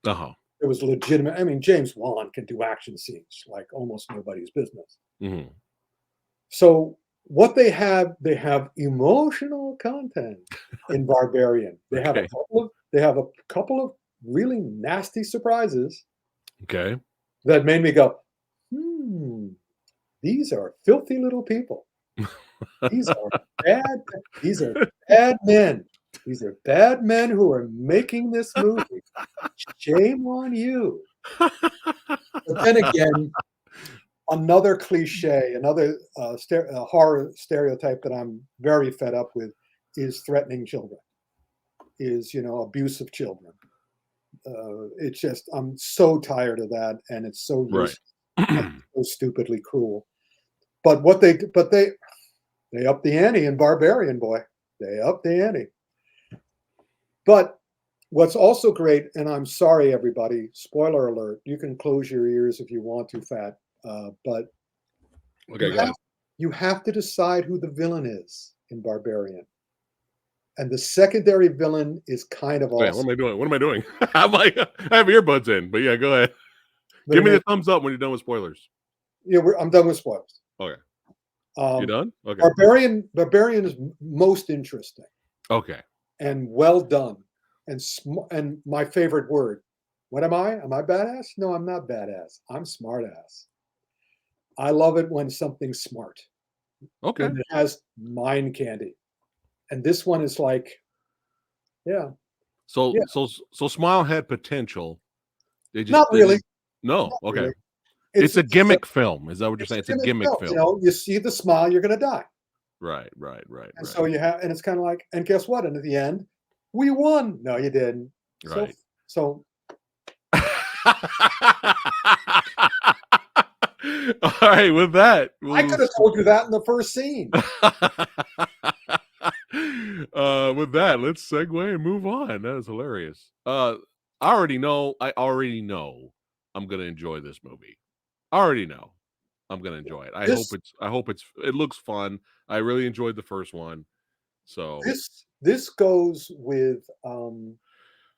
Uh-huh. It was legitimate. I mean, James Wan can do action scenes like almost nobody's business. Mm-hmm. So what they have emotional content in Barbarian. They have a couple of really nasty surprises. Okay. That made me go, these are filthy little people. These are bad men. These are bad men who are making this movie. Shame on you. But then again, another cliche, another horror stereotype that I'm very fed up with is threatening children, is, abuse of children. It's just, I'm so tired of that, and it's so useless, so stupidly cruel. But they up the ante in Barbarian, boy. They up the ante. But what's also great, and I'm sorry, everybody, spoiler alert, you can close your ears if you want to, Fat, but okay, you have to decide who the villain is in Barbarian. And the secondary villain is kind of awesome. What am I doing? I have earbuds in, but yeah, go ahead. Give me the thumbs up when you're done with spoilers. Yeah, I'm done with spoilers. Okay. You done? Okay. Barbarian is most interesting. Okay. And well done. And my favorite word. What am I? Am I badass? No, I'm not badass. I'm smart ass. I love it when something's smart. Okay. When it has mind candy. And this one is like, yeah. So Smile had potential. Not really. No. Not okay. Really. It's a gimmick film. Is that what you're saying? It's a gimmick film. You see the smile, you're going to die. Right. And so and it's kind of like, and guess what? And at the end, we won. No, you didn't. Right. So. All right. With that, I could have told you that in the first scene. With that, let's segue and move on. That is hilarious. I already know I'm gonna enjoy this movie. I already know I'm gonna enjoy it. I hope it looks fun. I really enjoyed the first one. So this goes with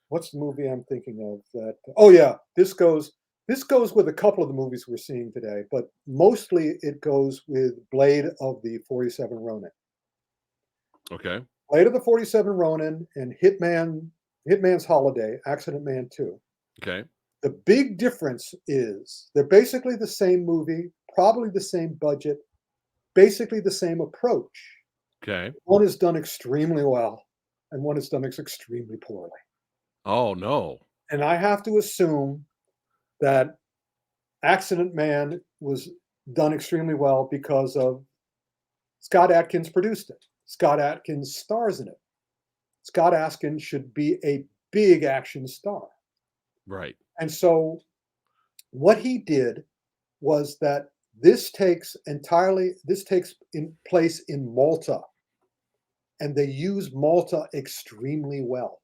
what's the movie I'm thinking of that? Oh yeah, this goes with a couple of the movies we're seeing today, but mostly it goes with Blade of the 47 Ronin. Okay. Blade of the 47 Ronin and Hitman's Holiday, Accident Man 2. Okay. The big difference is they're basically the same movie, probably the same budget, basically the same approach. Okay. One is done extremely well, and one is done extremely poorly. Oh, no. And I have to assume that Accident Man was done extremely well because of Scott Adkins produced it. Scott Adkins stars in it. Scott Adkins should be a big action star. Right. And so what he did was that this takes place in Malta, and they use Malta extremely well.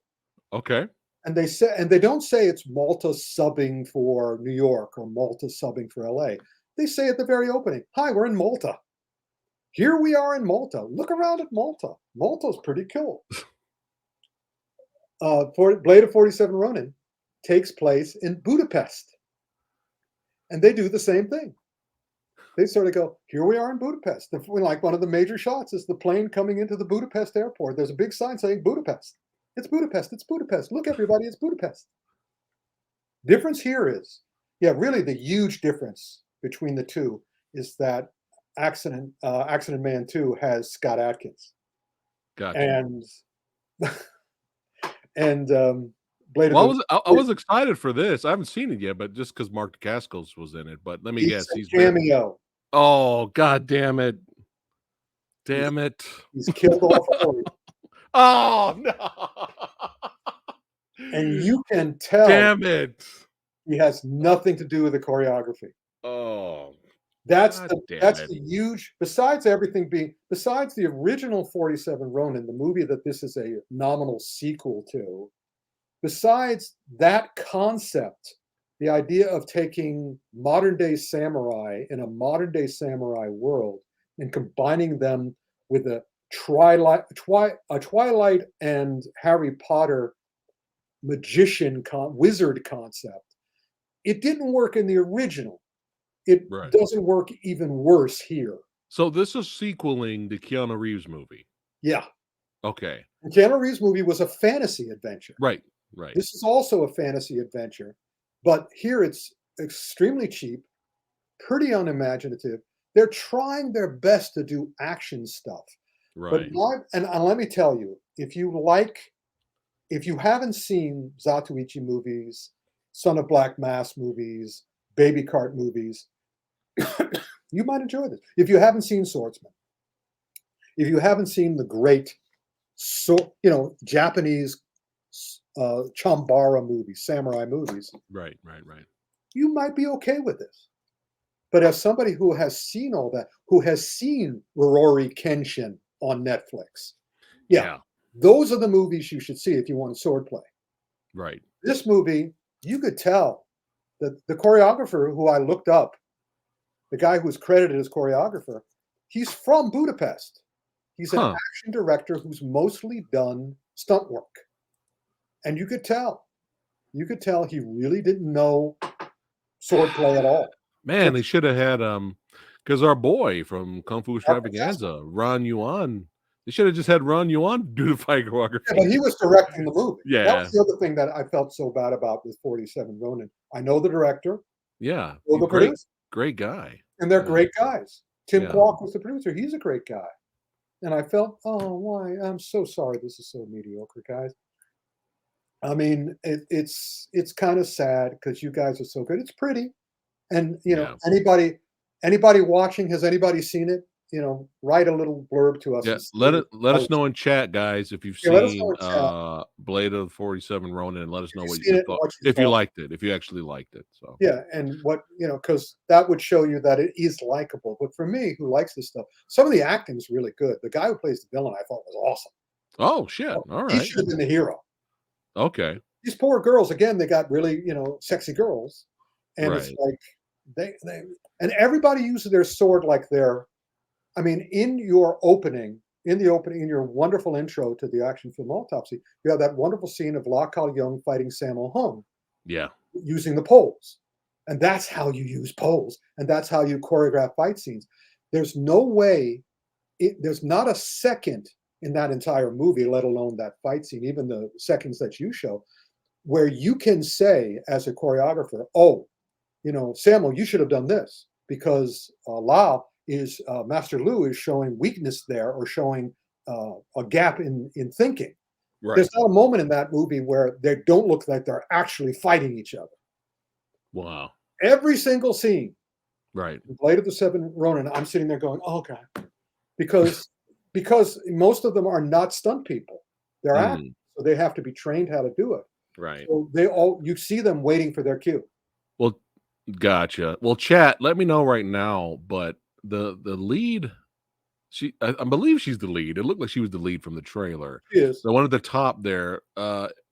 Okay. And they don't say it's Malta subbing for New York or Malta subbing for LA. They say at the very opening, "Hi, we're in Malta." Here we are in Malta. Look around at Malta. Malta's pretty cool. Blade of 47 Ronin takes place in Budapest. And they do the same thing. They sort of go, here we are in Budapest. Like one of the major shots is the plane coming into the Budapest airport. There's a big sign saying Budapest. It's Budapest. It's Budapest. Look, everybody, it's Budapest. Difference here is, really the huge difference between the two is that Accident Man 2 has Scott Adkins. Gotcha. And Blade of I was excited for this. I haven't seen it yet, but just because Mark Dacascos was in it. But let me guess, he's cameo. Oh, God damn it! Damn it! He's killed off. Oh no! And you can tell. Damn it! He has nothing to do with the choreography. Oh, that's the huge. Besides the original 47 Ronin, the movie that this is a nominal sequel to. Besides that concept, the idea of taking modern day samurai in a modern day samurai world and combining them with a Twilight and Harry Potter wizard concept, it didn't work in the original. It doesn't work even worse here. So this is sequeling the Keanu Reeves movie. Yeah. Okay. The Keanu Reeves movie was a fantasy adventure. Right. This is also a fantasy adventure, but here it's extremely cheap, pretty unimaginative. They're trying their best to do action stuff. Right. But and let me tell you, if you haven't seen Zatoichi movies, Son of Black Mass movies, Baby Cart movies, you might enjoy this. If you haven't seen Swordsman, if you haven't seen the great, Japanese Chambara movies, samurai movies, right, you might be okay with this. But as somebody who has seen all that, who has seen Rurouni Kenshin on Netflix, those are the movies you should see if you want swordplay. Right. This movie, you could tell that the choreographer who I looked up, the guy who's credited as choreographer, he's from Budapest. He's an action director who's mostly done stunt work. And you could tell he really didn't know swordplay at all. Man, they should have had because our boy from Kung Fu Extravaganza, Ron Yuan, they should have just had Ron Yuan do the fight choreography. Yeah, but he was directing the movie. Yeah, that was the other thing that I felt so bad about with 47 Ronin. I know the director. Yeah, the producer. Great guy, and they're great guys. Tim Kwok was the producer. He's a great guy, and I felt, oh, why? I'm so sorry. This is so mediocre, guys. I mean, it's kind of sad because you guys are so good. It's pretty, and anybody watching, has anybody seen it? Write a little blurb to us. Yeah, let us know in chat, guys, if you've seen Blade of 47 Ronin, and let us know what you thought. If you liked it, if you actually liked it. So and what because that would show you that it is likable. But for me, who likes this stuff, some of the acting is really good. The guy who plays the villain, I thought was awesome. Oh shit! All right, he should have been the hero. Okay. These poor girls, again, they got really, sexy girls. And it's like they and everybody uses their sword like in your opening, in your wonderful intro to the action film Autopsy, you have that wonderful scene of La Kal Young fighting Sammo Hung. Yeah. Using the poles. And that's how you use poles. And that's how you choreograph fight scenes. There's no way, there's not a second in that entire movie, let alone that fight scene, even the seconds that you show, where you can say as a choreographer, oh, Sammo, you should have done this because Master Lu is showing weakness there or showing a gap in thinking. Right. There's not a moment in that movie where they don't look like they're actually fighting each other. Wow. Every single scene. Right. Blade of the 7 Ronin, I'm sitting there going, oh, God. Because most of them are not stunt people. They're actors. So they have to be trained how to do it. Right. So you see them waiting for their cue. Well, gotcha. Well, chat, let me know right now, but the lead, I believe she's the lead. It looked like she was the lead from the trailer. She is. The one at the top there.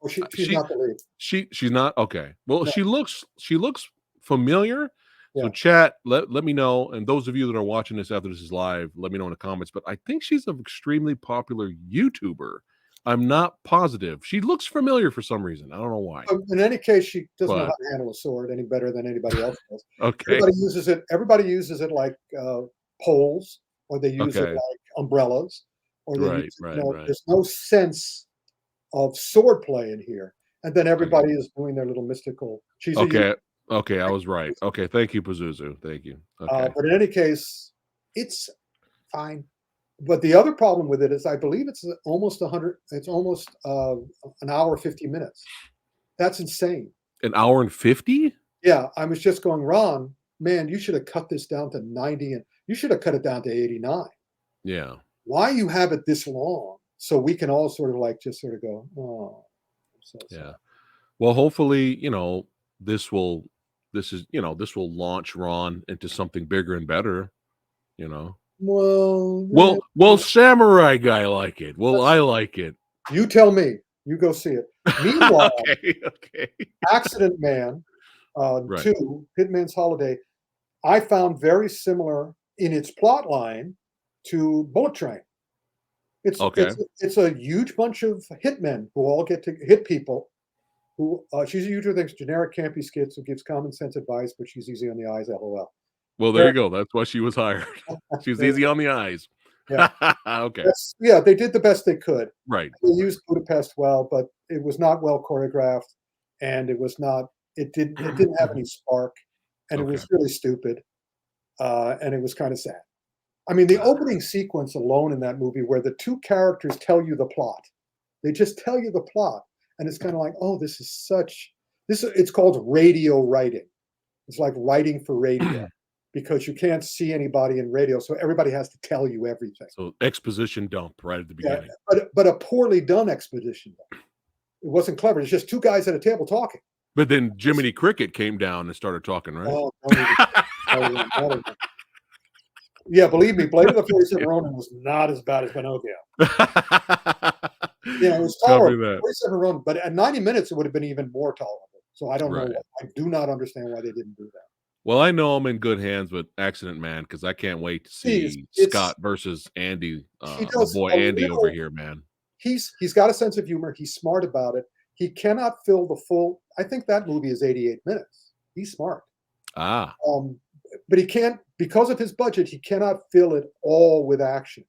She's not the lead. She's not? Okay. Well, no. She looks familiar. So chat, let me know. And those of you that are watching this after this is live, let me know in the comments. But I think she's an extremely popular YouTuber. I'm not positive. She looks familiar for some reason. I don't know why. In any case, she doesn't know how to handle a sword any better than anybody else does. Okay. Everybody uses it like poles, or they use it like umbrellas, or they use it, there's no sense of sword play in here. And then everybody is doing their little mystical. Okay, I was right. Okay, thank you, Pazuzu. Thank you. Okay. But in any case, it's fine. But the other problem with it is, I believe it's almost 100. It's almost an hour 50 minutes. That's insane. An hour and 50? Yeah, I was just going, Ron, man, you should have cut this down to 90, and you should have cut it down to 89. Yeah. Why you have it this long? So we can all sort of like just sort of go, oh. So yeah. Well, hopefully, this will launch Ron into something bigger and better, Well, Samurai Guy like it. Well, I like it. You tell me. You go see it. Meanwhile, okay. Accident Man 2, Hitman's Holiday, I found very similar in its plot line to Bullet Train. It's a huge bunch of hitmen who all get to hit people. Who she's a YouTuber, thinks generic campy skits who gives common sense advice, but she's easy on the eyes. LOL. Well, there you go. That's why she was hired. She was easy on the eyes. Yeah. Okay. They did the best they could. Right. They used Budapest well, but it was not well choreographed, and it was not. It didn't have any spark, and it was really stupid, and it was kind of sad. I mean, the opening sequence alone in that movie, where the two characters tell you the plot, they just tell you the plot, and it's kind of like, oh, it's called radio writing. It's like writing for radio. Because you can't see anybody in radio, so everybody has to tell you everything. So exposition dump right at the beginning. But a poorly done exposition dump. It wasn't clever. It's just two guys at a table talking. But then Jiminy Cricket came down and started talking, right? Oh, yeah, believe me, Blade of the 47 Ronin was not as bad as Pinocchio. It was tolerable. 47 Ronin, but at 90 minutes, it would have been even more tolerable. So I don't know. I do not understand why they didn't do that. Well, I know I'm in good hands with Accident Man because I can't wait to see Scott versus Andy, my boy Andy over here, man. He's got a sense of humor. He's smart about it. He cannot fill the full. I think that movie is 88 minutes. He's smart. But he can't, because of his budget, he cannot fill it all with action.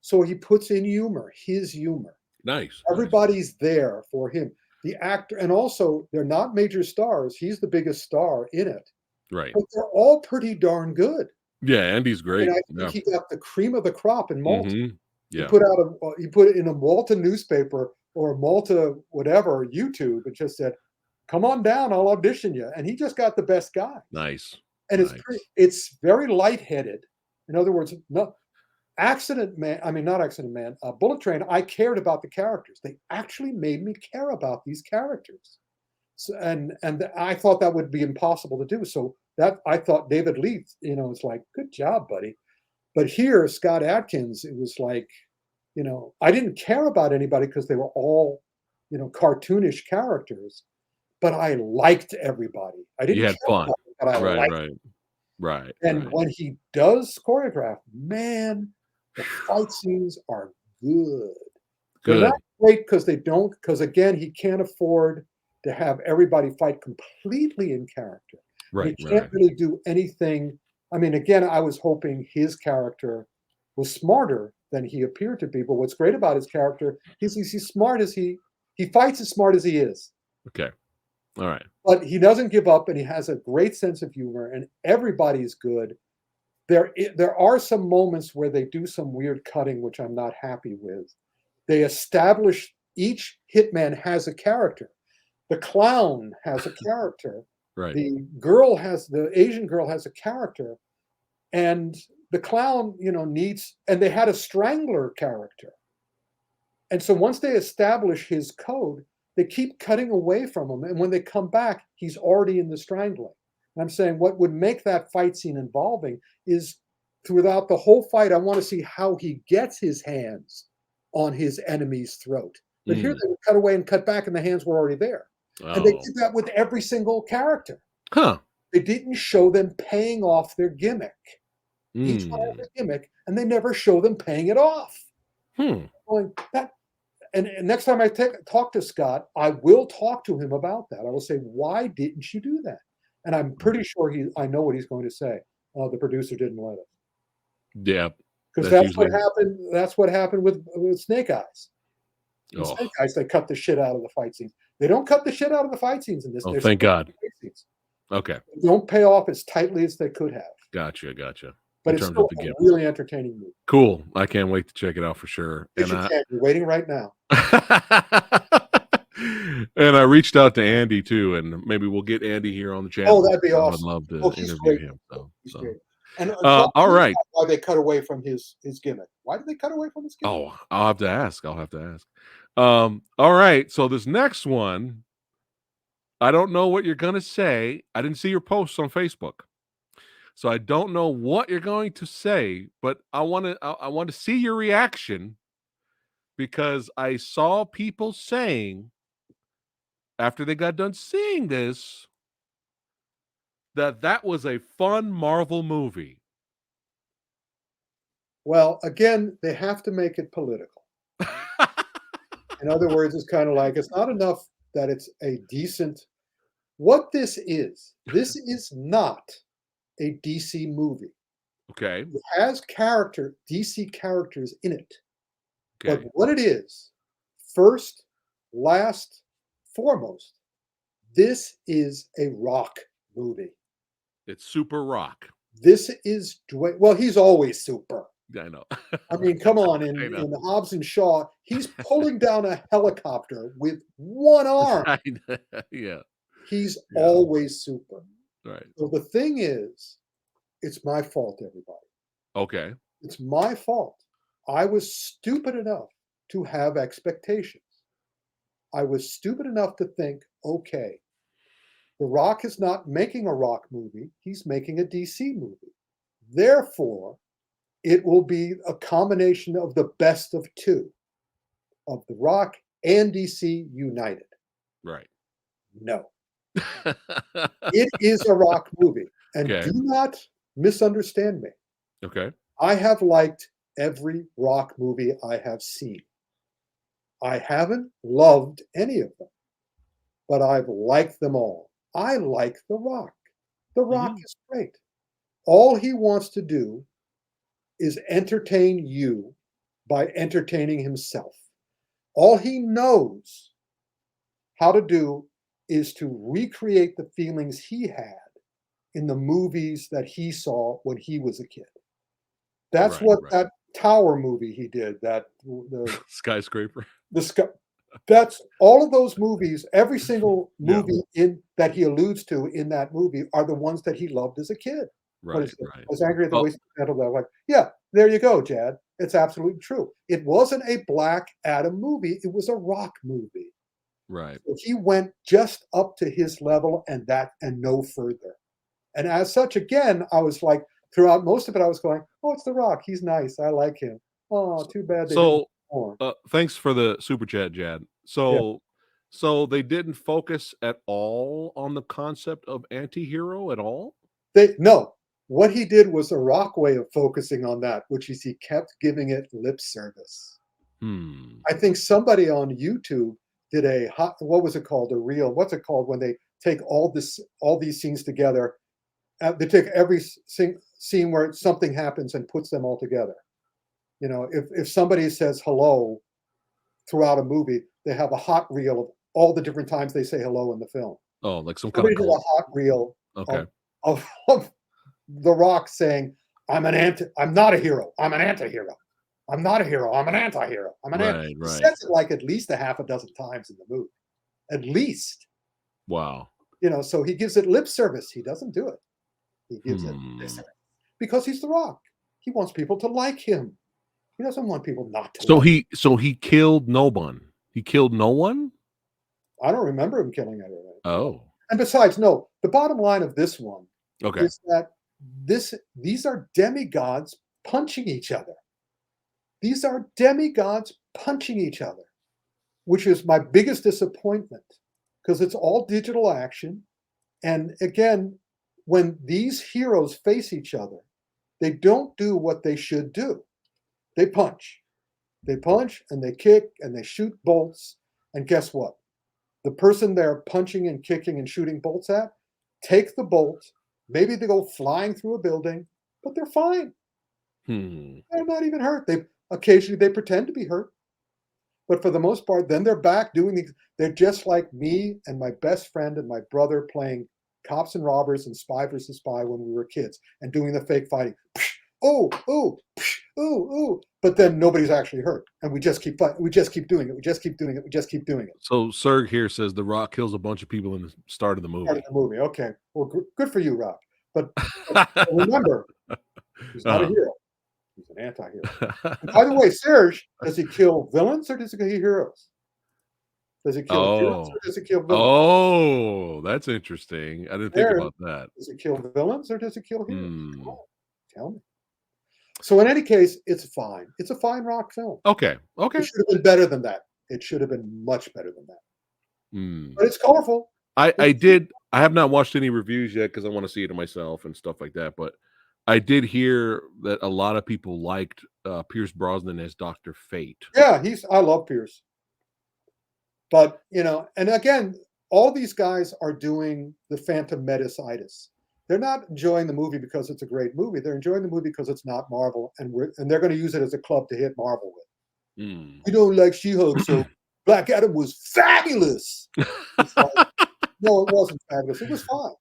So he puts in humor, his humor. Nice. Everybody's there for him. The actor, and also they're not major stars. He's the biggest star in it. Right. But they're all pretty darn good. Yeah, Andy's great. I think he got the cream of the crop in Malta. Mm-hmm. Yeah. He put it in a Malta newspaper or a Malta whatever YouTube and just said, "Come on down, I'll audition you." And he just got the best guy. Nice. And it's very lightheaded. In other words, not Accident Man. Bullet Train. I cared about the characters. They actually made me care about these characters. So, and I thought that would be impossible to do. So that I thought David Leith, it's like, good job, buddy. But here, Scott Adkins, it was like, I didn't care about anybody because they were all, cartoonish characters, but I liked everybody. I didn't. You had fun, but I liked right. And when he does choreograph, man, the fight scenes are good. They're not great because again, he can't afford to have everybody fight completely in character. Right. He can't really do anything. I mean, again, I was hoping his character was smarter than he appeared to be. But what's great about his character is he's smart as he fights as smart as he is. Okay. All right. But he doesn't give up, and he has a great sense of humor, and everybody's good. There are some moments where they do some weird cutting, which I'm not happy with. They establish each hitman has a character. The clown has a character. Right. The Asian girl has a character, and the clown, needs, and they had a strangler character. And so once they establish his code, they keep cutting away from him. And when they come back, he's already in the strangling. And I'm saying what would make that fight scene involving is throughout the whole fight, I want to see how he gets his hands on his enemy's throat. But here they would cut away and cut back, and the hands were already there. Oh. And they did that with every single character. Huh. They didn't show them paying off their gimmick. Each one has a gimmick, and they never show them paying it off. Going, and next time I talk to Scott, I will talk to him about that. I will say, why didn't you do that? And I'm pretty sure I know what he's going to say. The producer didn't let us. Yeah. Because that's what happened. That's what happened with Snake Eyes. In Snake Eyes, they cut the shit out of the fight scenes. They don't cut the shit out of the fight scenes in this. Oh, thank God. Okay. They don't pay off as tightly as they could have. Gotcha. But it's still a really entertaining movie. Cool. I can't wait to check it out for sure. And you're waiting right now. And I reached out to Andy too, and maybe we'll get Andy here on the channel. Oh, that'd be awesome. I'd love to interview him. He's great. And all right. Why they cut away from his gimmick? Why did they cut away from his gimmick? Oh, I'll have to ask. All right. So this next one, I don't know what you're gonna say. I didn't see your posts on Facebook, so I don't know what you're going to say. But I want to see your reaction, because I saw people saying after they got done seeing this that was a fun Marvel movie. Well, again, they have to make it political. In other words, it's kind of like, it's not enough that it's a decent. What this is not a DC movie. Okay. It has DC characters in it. Okay. But what it is, first, last, foremost, this is a rock movie. It's super rock. This is Dwayne. Well, he's always super. I know. I mean, come on. In Hobbs and Shaw, he's pulling down a helicopter with one arm. Yeah. He's always super. Right. So the thing is, it's my fault, everybody. Okay. It's my fault. I was stupid enough to have expectations. I was stupid enough to think, okay, The Rock is not making a rock movie. He's making a DC movie. Therefore, it will be a combination of the best of two, of The Rock and DC united. Right. No. It is a rock movie. And do not misunderstand me. Okay. I have liked every rock movie I have seen. I haven't loved any of them, but I've liked them all. I like The Rock. The Rock is great. All he wants to do is entertain you by entertaining himself. All he knows how to do is to recreate the feelings he had in the movies that he saw when he was a kid. That's that Tower movie he did, the Skyscraper. That's all of those movies. Every single movie that he alludes to in that movie are the ones that he loved as a kid. Right. I was angry at the waste of metal. I'm like, yeah, there you go, Jad. It's absolutely true. It wasn't a Black Adam movie. It was a rock movie. Right. So he went just up to his level and no further. And as such, again, I was like, throughout most of it, I was going, oh, it's The Rock. He's nice. I like him. Oh, too bad. Thanks for the super chat, Jad. So they didn't focus at all on the concept of anti-hero at all? No. What he did was a Rock way of focusing on that, which is he kept giving it lip service. I think somebody on YouTube did what was it called? A reel. What's it called when they take all these scenes together? They take every scene where something happens and puts them all together. You know, if somebody says hello throughout a movie, they have a hot reel of all the different times they say hello in the film. Oh, like some somebody kind did a hot reel of The Rock saying, I'm not a hero. I'm an anti-hero. I'm not a hero. I'm an anti-hero. I'm an anti-hero. He says it like at least a half a dozen times in the movie. At least. Wow. You know, so he gives it lip service. He doesn't do it. He gives it lip service. Because he's The Rock. He wants people to like him. He doesn't want people not to like him. So he killed no one. He killed no one? I don't remember him killing anyone. Oh. And besides, no, the bottom line of this one is that these are demigods punching each other. These are demigods punching each other, which is my biggest disappointment because it's all digital action. And again, when these heroes face each other, they don't do what they should do. They punch. They punch and they kick and they shoot bolts. And guess what? The person they're punching and kicking and shooting bolts at, take the bolt. Maybe they go flying through a building, but they're fine. They're not even hurt. Occasionally they pretend to be hurt. But for the most part, then they're back doing these. They're just like me and my best friend and my brother playing cops and robbers and spy versus spy when we were kids and doing the fake fighting. Oh, oh, ooh, ooh. But then nobody's actually hurt. And we just keep fighting. We just keep doing it. We just keep doing it. We just keep doing it. So Serg here says The Rock kills a bunch of people in the start of the movie. Okay. Well, good for you, Rock. But remember, he's not a hero. He's an anti-hero. And by the way, Serge, does he kill villains or does he kill heroes? Does he kill heroes or does he kill villains? Oh, that's interesting. I didn't think about that. Does he kill villains or does he kill heroes? Come on, tell me. So in any case, it's fine. It's a fine Rock film. Okay. It should have been better than that. It should have been much better than that. But it's colorful. I have not watched any reviews yet because I want to see it myself and stuff like that. But I did hear that a lot of people liked Pierce Brosnan as Dr. Fate. Yeah, I love Pierce. But, and again, all these guys are doing the Phantom Menace-itis. They're not enjoying the movie because it's a great movie. They're enjoying the movie because it's not Marvel, and they're going to use it as a club to hit Marvel with. We don't like She-Hulk, so Black Adam was fabulous. It's like, no, it wasn't fabulous. It was fine.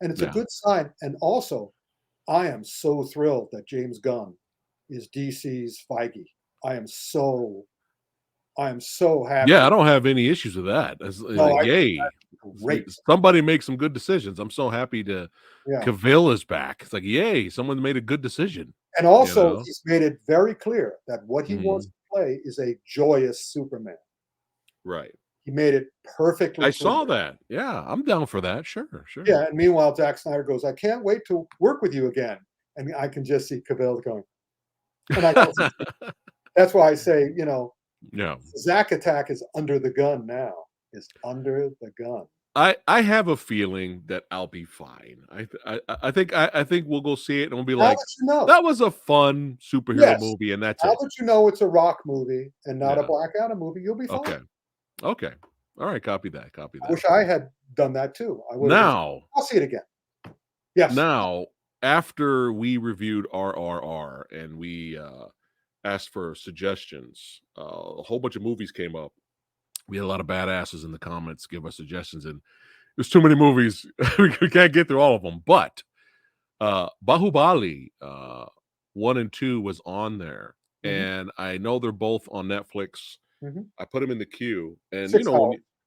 And it's a good sign. And also, I am so thrilled that James Gunn is DC's Feige. I am so happy. Yeah, I don't have any issues with that. Yay. Great. Somebody makes some good decisions. I'm so happy to Cavill is back. It's like, yay, someone made a good decision. And also, he's made it very clear that what he wants to play is a joyous Superman. Right. He made it perfectly I saw that. Yeah, I'm down for that. Sure. Yeah, and meanwhile, Zack Snyder goes, I can't wait to work with you again. And I can just see Cavill going. And that's why I say, Zack Attack is under the gun now. Is under the gun. I have a feeling that I'll be fine. I think we'll go see it and we'll be like, that was a fun superhero movie, and that's now that you know it's a Rock movie and not a Black Adam movie, you'll be fine. Okay. All right, copy that. I wish I had done that too. Now I'll see it again. Yes. Now, after we reviewed RRR and we asked for suggestions, a whole bunch of movies came up. We had a lot of badasses in the comments give us suggestions, and there's too many movies. We can't get through all of them. But Bahubali 1 and 2 was on there, and I know they're both on Netflix. I put them in the queue, and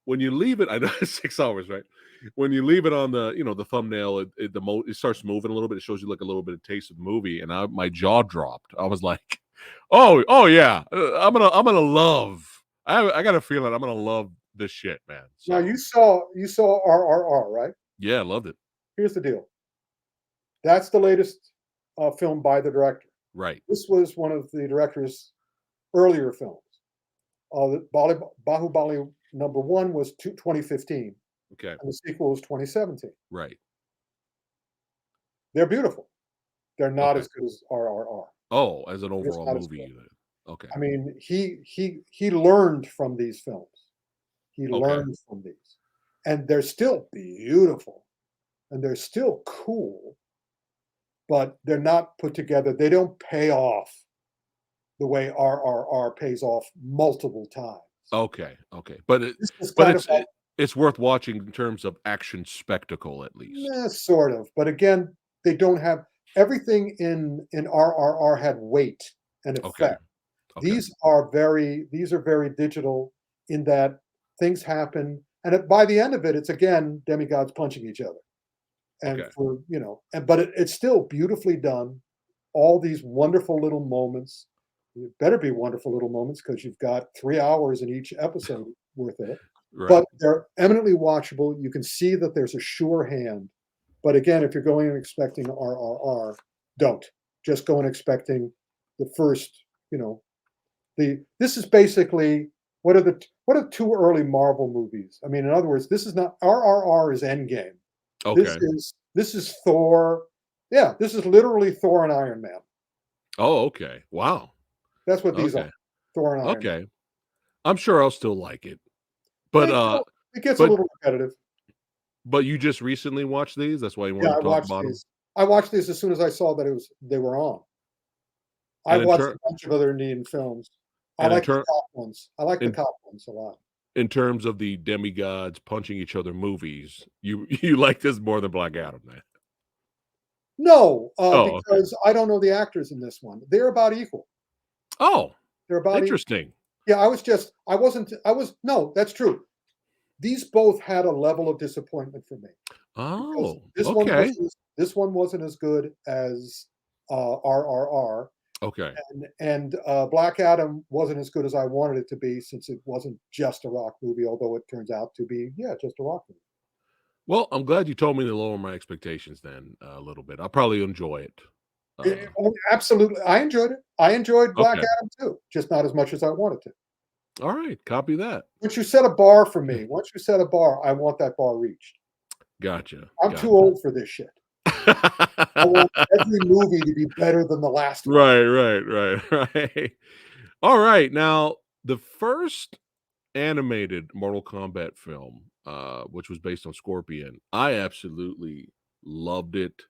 when you leave it, I know it's 6 hours, right? When you leave it on the the thumbnail, it starts moving a little bit. It shows you like a little bit of taste of the movie, and my jaw dropped. I was like, oh yeah, I'm gonna love. I got a feeling I'm gonna love this shit, man. So, now you saw RRR, right? Yeah, I loved it. Here's the deal. That's the latest film by the director. Right. This was one of the director's earlier films. Bahubali number 1 was 2015. Okay. And the sequel was 2017. Right. They're beautiful. They're not as good as RRR. Oh, as an overall movie. Okay. I mean, he learned from these films. He learned from these. And they're still beautiful. And they're still cool. But they're not put together. They don't pay off the way RRR pays off multiple times. Okay. But it's worth watching in terms of action spectacle, at least. Yeah, sort of. But again, they don't have everything in RRR had weight and effect. Okay. These are very digital in that things happen, and by the end of it, it's again demigods punching each other, and but it's still beautifully done. All these wonderful little moments. It better be wonderful little moments because you've got 3 hours in each episode worth of it. Right. But they're eminently watchable. You can see that there's a sure hand. But again, if you're going and expecting RRR, don't. Just go and expecting the first, this is basically what are 2 early Marvel movies? I mean, in other words, this is not RRR is Endgame. Okay. This is Thor. Yeah, this is literally Thor and Iron Man. Oh, okay. Wow. That's what these Okay. are. Thor and Iron Man. Okay. I'm sure I'll still like it. But It gets a but little repetitive. but you just recently watched these? That's why you Yeah, wanted to talk about them? I watched these as soon as I saw that they were on. I And in watched ter a bunch of other Indian films. I and in like the ter cop ones. I like the in cop ones a lot. in terms of the demigods punching each other movies, you you like this more than Black Adam, man. No, Oh, okay. because I don't know the actors in this one. They're about equal. Oh, They're about equal. interesting. Yeah, no, that's true. These both had a level of disappointment for me. Because Oh, okay. this one wasn't as good as RRR, Okay. and Black Adam wasn't as good as I wanted it to be, since it wasn't just a rock movie, although it turns out to be, yeah, just a rock movie. Well, I'm glad you told me to lower my expectations then a little bit. I'll probably enjoy it. Absolutely, I enjoyed it. I enjoyed Black Okay. Adam too, just not as much as I wanted to. All right. Copy that. Once you set a bar for me, once you set a bar, I want that bar reached. Gotcha. I'm too old for this shit. I want every movie to be better than the last one. Right. All right. Now, the first animated Mortal Kombat film, which was based on Scorpion, I absolutely loved it.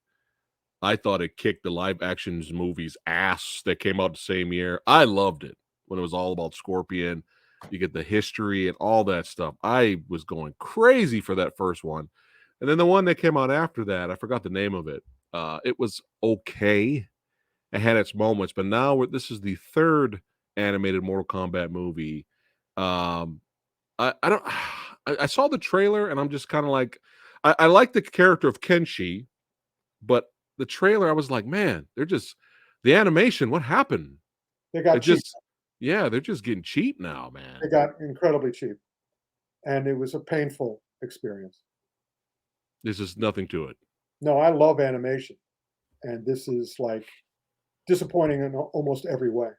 I thought it kicked the live actions movies ass that came out the same year. I loved it when it was all about Scorpion. You get the history and all that stuff. I was going crazy for that first one. And then the one that came out after that, I forgot the name of it. It was okay. It had its moments, but now this is the third animated Mortal Kombat movie. Um, I don't. I saw the trailer and I'm just kind of like, I like the character of Kenshi, but the trailer, I was like, man, they're just the animation. What happened? They got cheap. Yeah, they're just getting cheap now, man. They got incredibly cheap, and it was a painful experience. There's just nothing to it. No, I love animation, and this is like disappointing in almost every way.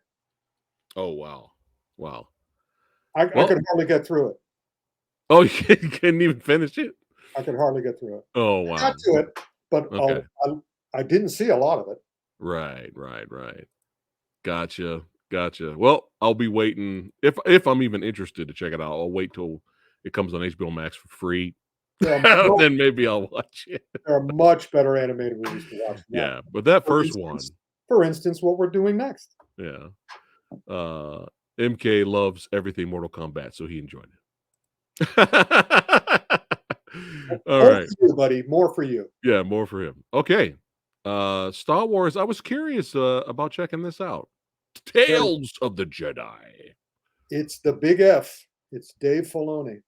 Oh wow. I could hardly get through it. Oh, you couldn't even finish it? I could hardly get through it. Oh wow. I got to it, but Okay. I didn't see a lot of it. Right. Gotcha. Well, I'll be waiting if I'm even interested to check it out. I'll wait till it comes on HBO Max for free. Then maybe I'll watch it. There are much better animated movies to watch. Yeah, but that first one. For instance, what we're doing next. Yeah. MK loves everything Mortal Kombat, so he enjoyed it. All right. For you, buddy. More for you. Yeah, more for him. Okay. Star Wars. I was curious about checking this out. Tales of the Jedi. It's the big F. It's Dave Filoni.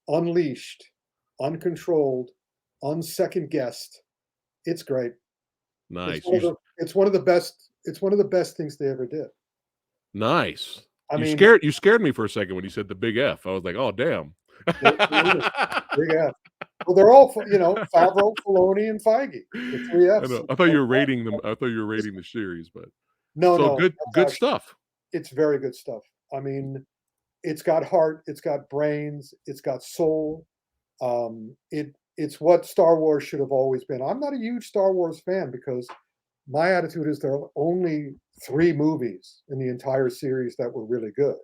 Unleashed, uncontrolled, unsecond guessed. It's great. Nice. It's one of the best. It's one of the best things they ever did. Nice. You scared me for a second when you said the big F. I was like, oh damn. Big F. Well, they're all, Favreau, Filoni, and Feige. The three Fs. I thought you were rating them. I thought you were rating the series, but no. Good stuff. It's very good stuff. I mean, it's got heart, it's got brains, it's got soul. It's what Star Wars should have always been. I'm not a huge Star Wars fan because my attitude is there are only 3 movies in the entire series that were really good: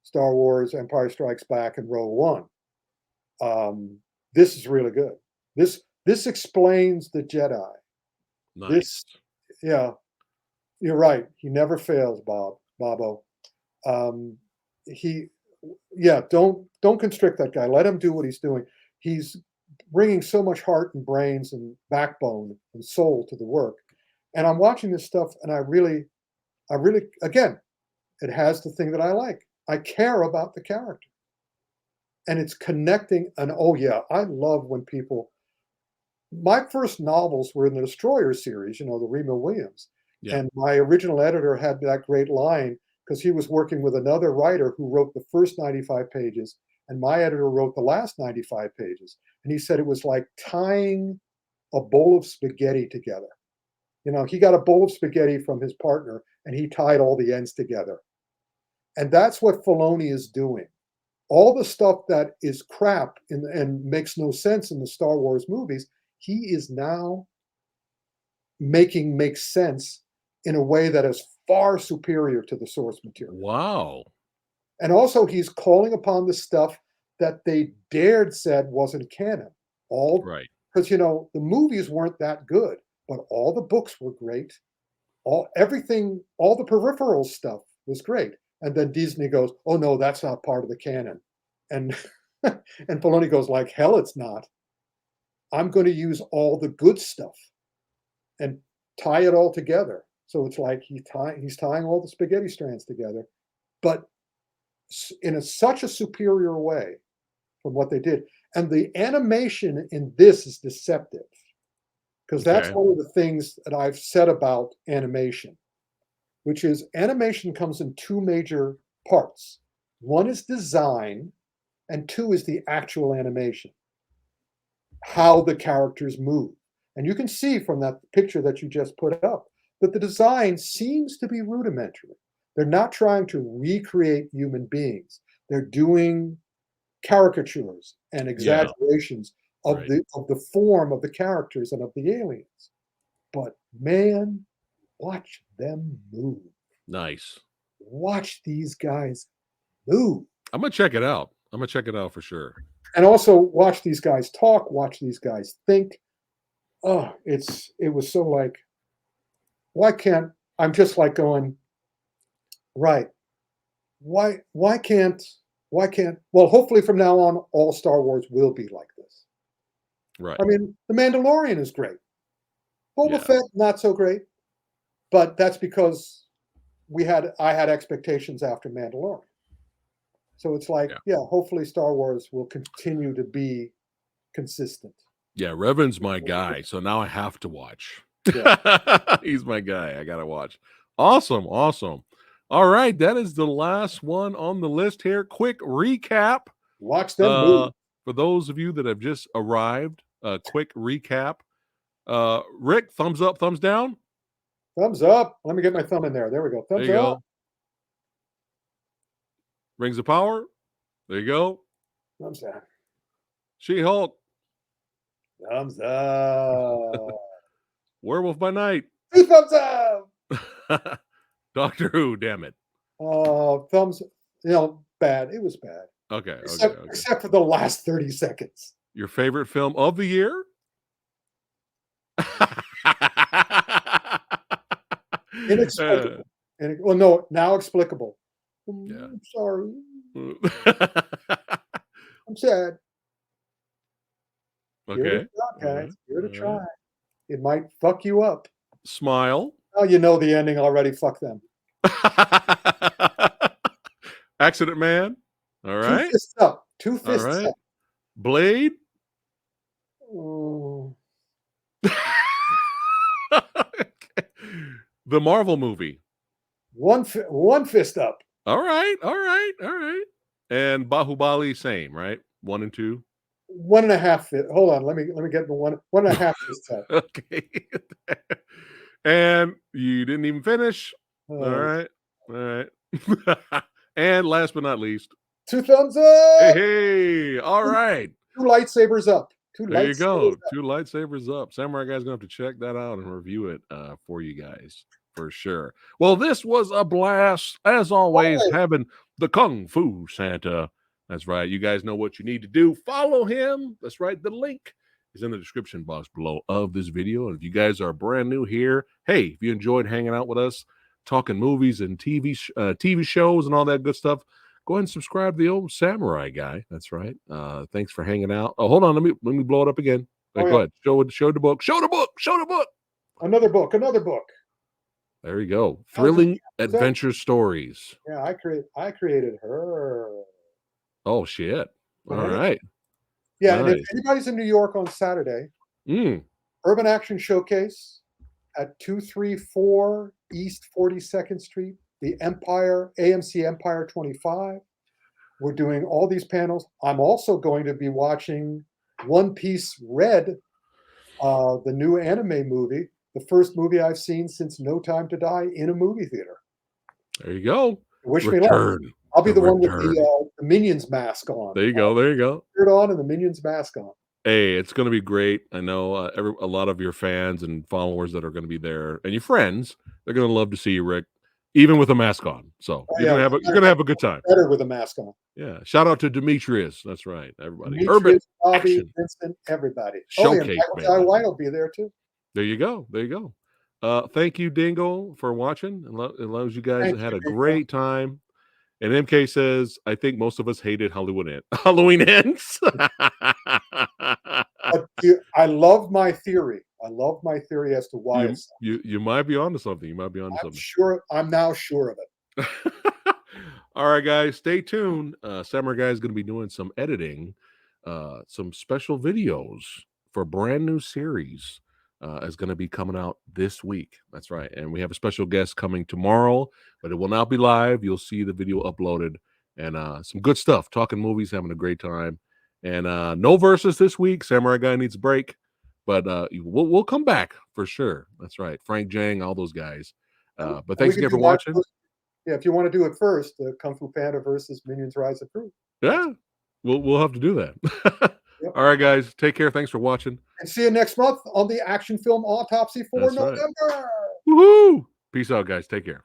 Star Wars, Empire Strikes Back, and Rogue One. This is really good. This explains the Jedi. Nice. Yeah, you're right. He never fails, Bobo. Don't constrict that guy. Let him do what he's doing. He's bringing so much heart and brains and backbone and soul to the work. And I'm watching this stuff, and I really, again, it has the thing that I like. I care about the character. And it's connecting. And oh yeah, I love when people. My first novels were in the Destroyer series, the Remo Williams. Yeah. And my original editor had that great line because he was working with another writer who wrote the first 95 pages, and my editor wrote the last 95 pages. And he said it was like tying a bowl of spaghetti together. He got a bowl of spaghetti from his partner, and he tied all the ends together. And that's what Filoni is doing. All the stuff that is crap and makes no sense in the Star Wars movies, he is now making make sense in a way that is far superior to the source material. Wow. And also he's calling upon the stuff that they dared said wasn't canon. All right. Because the movies weren't that good, but all the books were great. Everything, all the peripheral stuff was great. And then Disney goes, oh no, that's not part of the canon. And and Filoni goes, like hell it's not. I'm going to use all the good stuff and tie it all together. So it's like he's tying all the spaghetti strands together, but in such a superior way from what they did. And the animation in this is deceptive, because that's one of the things that I've said about animation, which is animation comes in two major parts. One is design, and two is the actual animation, how the characters move. And you can see from that picture that you just put up that the design seems to be rudimentary. They're not trying to recreate human beings. They're doing caricatures and exaggerations of the form of the characters and of the aliens. But man, watch them move. Nice. Watch these guys move. I'm gonna check it out. I'm gonna check it out for sure. And also watch these guys talk, watch these guys think. Oh, it was so like, why can't, I'm just like going, right. Why can't, well, hopefully from now on, all Star Wars will be like this. Right. I mean, The Mandalorian is great. Boba Fett, not so great. But that's because I had expectations after Mandalorian. So it's like, hopefully Star Wars will continue to be consistent. Yeah, Revan's my guy, so now I have to watch. Yeah. He's my guy. I gotta watch. Awesome. All right, that is the last one on the list here. Quick recap. Watch them move. For those of you that have just arrived, quick recap. Rick, thumbs up, thumbs down? Thumbs up. Let me get my thumb in there. There we go. Thumbs up. Go. Rings of Power. There you go. Thumbs down. She-Hulk. Thumbs up. Werewolf by Night. 2 thumbs up. Doctor Who, damn it. Thumbs, bad. It was bad. Okay. Except for the last 30 seconds. Your favorite film of the year? Inexplicable. Well, no, now explicable. Yeah. I'm sorry. I'm sad. Okay. Give it a shot, guys. Give it a try. Right. It might fuck you up. Smile. Oh, you know the ending already. Fuck them. Accident Man. All right. 2 fists up. 2 fists up. Blade. Oh. The Marvel movie. 1 fist up. All right. And Bahubali, same, right? 1 and 2. 1.5 fist. Hold on. Let me get the 1.5 fist up. Okay. And you didn't even finish. All right. And last but not least, 2 thumbs up. Hey. All right. 2 lightsabers up. There you go. 2 lightsabers up. Samurai Guy's gonna have to check that out and review it for you guys for sure. Well, this was a blast as always, having the Kung Fu Santa. That's right. You guys know what you need to do. Follow him. That's right. The link is in the description box below of this video. And if you guys are brand new here, hey, if you enjoyed hanging out with us, talking movies and TV shows and all that good stuff, go ahead and subscribe to the old Samurai Guy. That's right. Thanks for hanging out. Oh, hold on. Let me blow it up again. Go ahead. Show the book. Show the book. Another book. There you go. Thrilling adventure stories. Yeah, I created her. Oh shit. All right. Yeah, nice. And if anybody's in New York on Saturday, Urban Action Showcase at 234 East 42nd Street, the AMC Empire 25. We're doing all these panels. I'm also going to be watching One Piece Red, the new anime movie, the first movie I've seen since No Time to Die in a movie theater. There you go. Wish me luck. I'll be the one with the Minions mask on. There you go. Shirt on and the Minions mask on. Hey, it's going to be great. I know a lot of your fans and followers that are going to be there, and your friends, they're going to love to see you, Rick, even with a mask on. So you're gonna have a good time. Better with a mask on. Yeah. Shout out to Demetrius. That's right, everybody. Demetrius, Bobby, Vincent, everybody. Showcase, and Michael White will be there too. There you go. There you go. Thank you, Dingo, for watching. It allows you guys had a great time. And MK says, I think most of us hated Halloween Ends. I love my theory. I love my theory as to why you might be onto something. You might be onto something. Sure, I'm now sure of it. All right, guys, stay tuned. Samurai Guy is going to be doing some editing, some special videos for a brand new series. Is going to be coming out this week. That's right. And we have a special guest coming tomorrow, but it will not be live. You'll see the video uploaded and some good stuff, talking movies, having a great time. And no verses this week. Samurai Guy needs a break, but we'll come back for sure. That's right. Frank Jang, all those guys. But thanks again for watching. Yeah, if you want to do it first, the Kung Fu Panda versus Minions Rise of Proof. Yeah, we'll have to do that. Yep. All right, guys. Take care. Thanks for watching. And see you next month on the action film Autopsy for November. Right. Woohoo! Peace out, guys. Take care.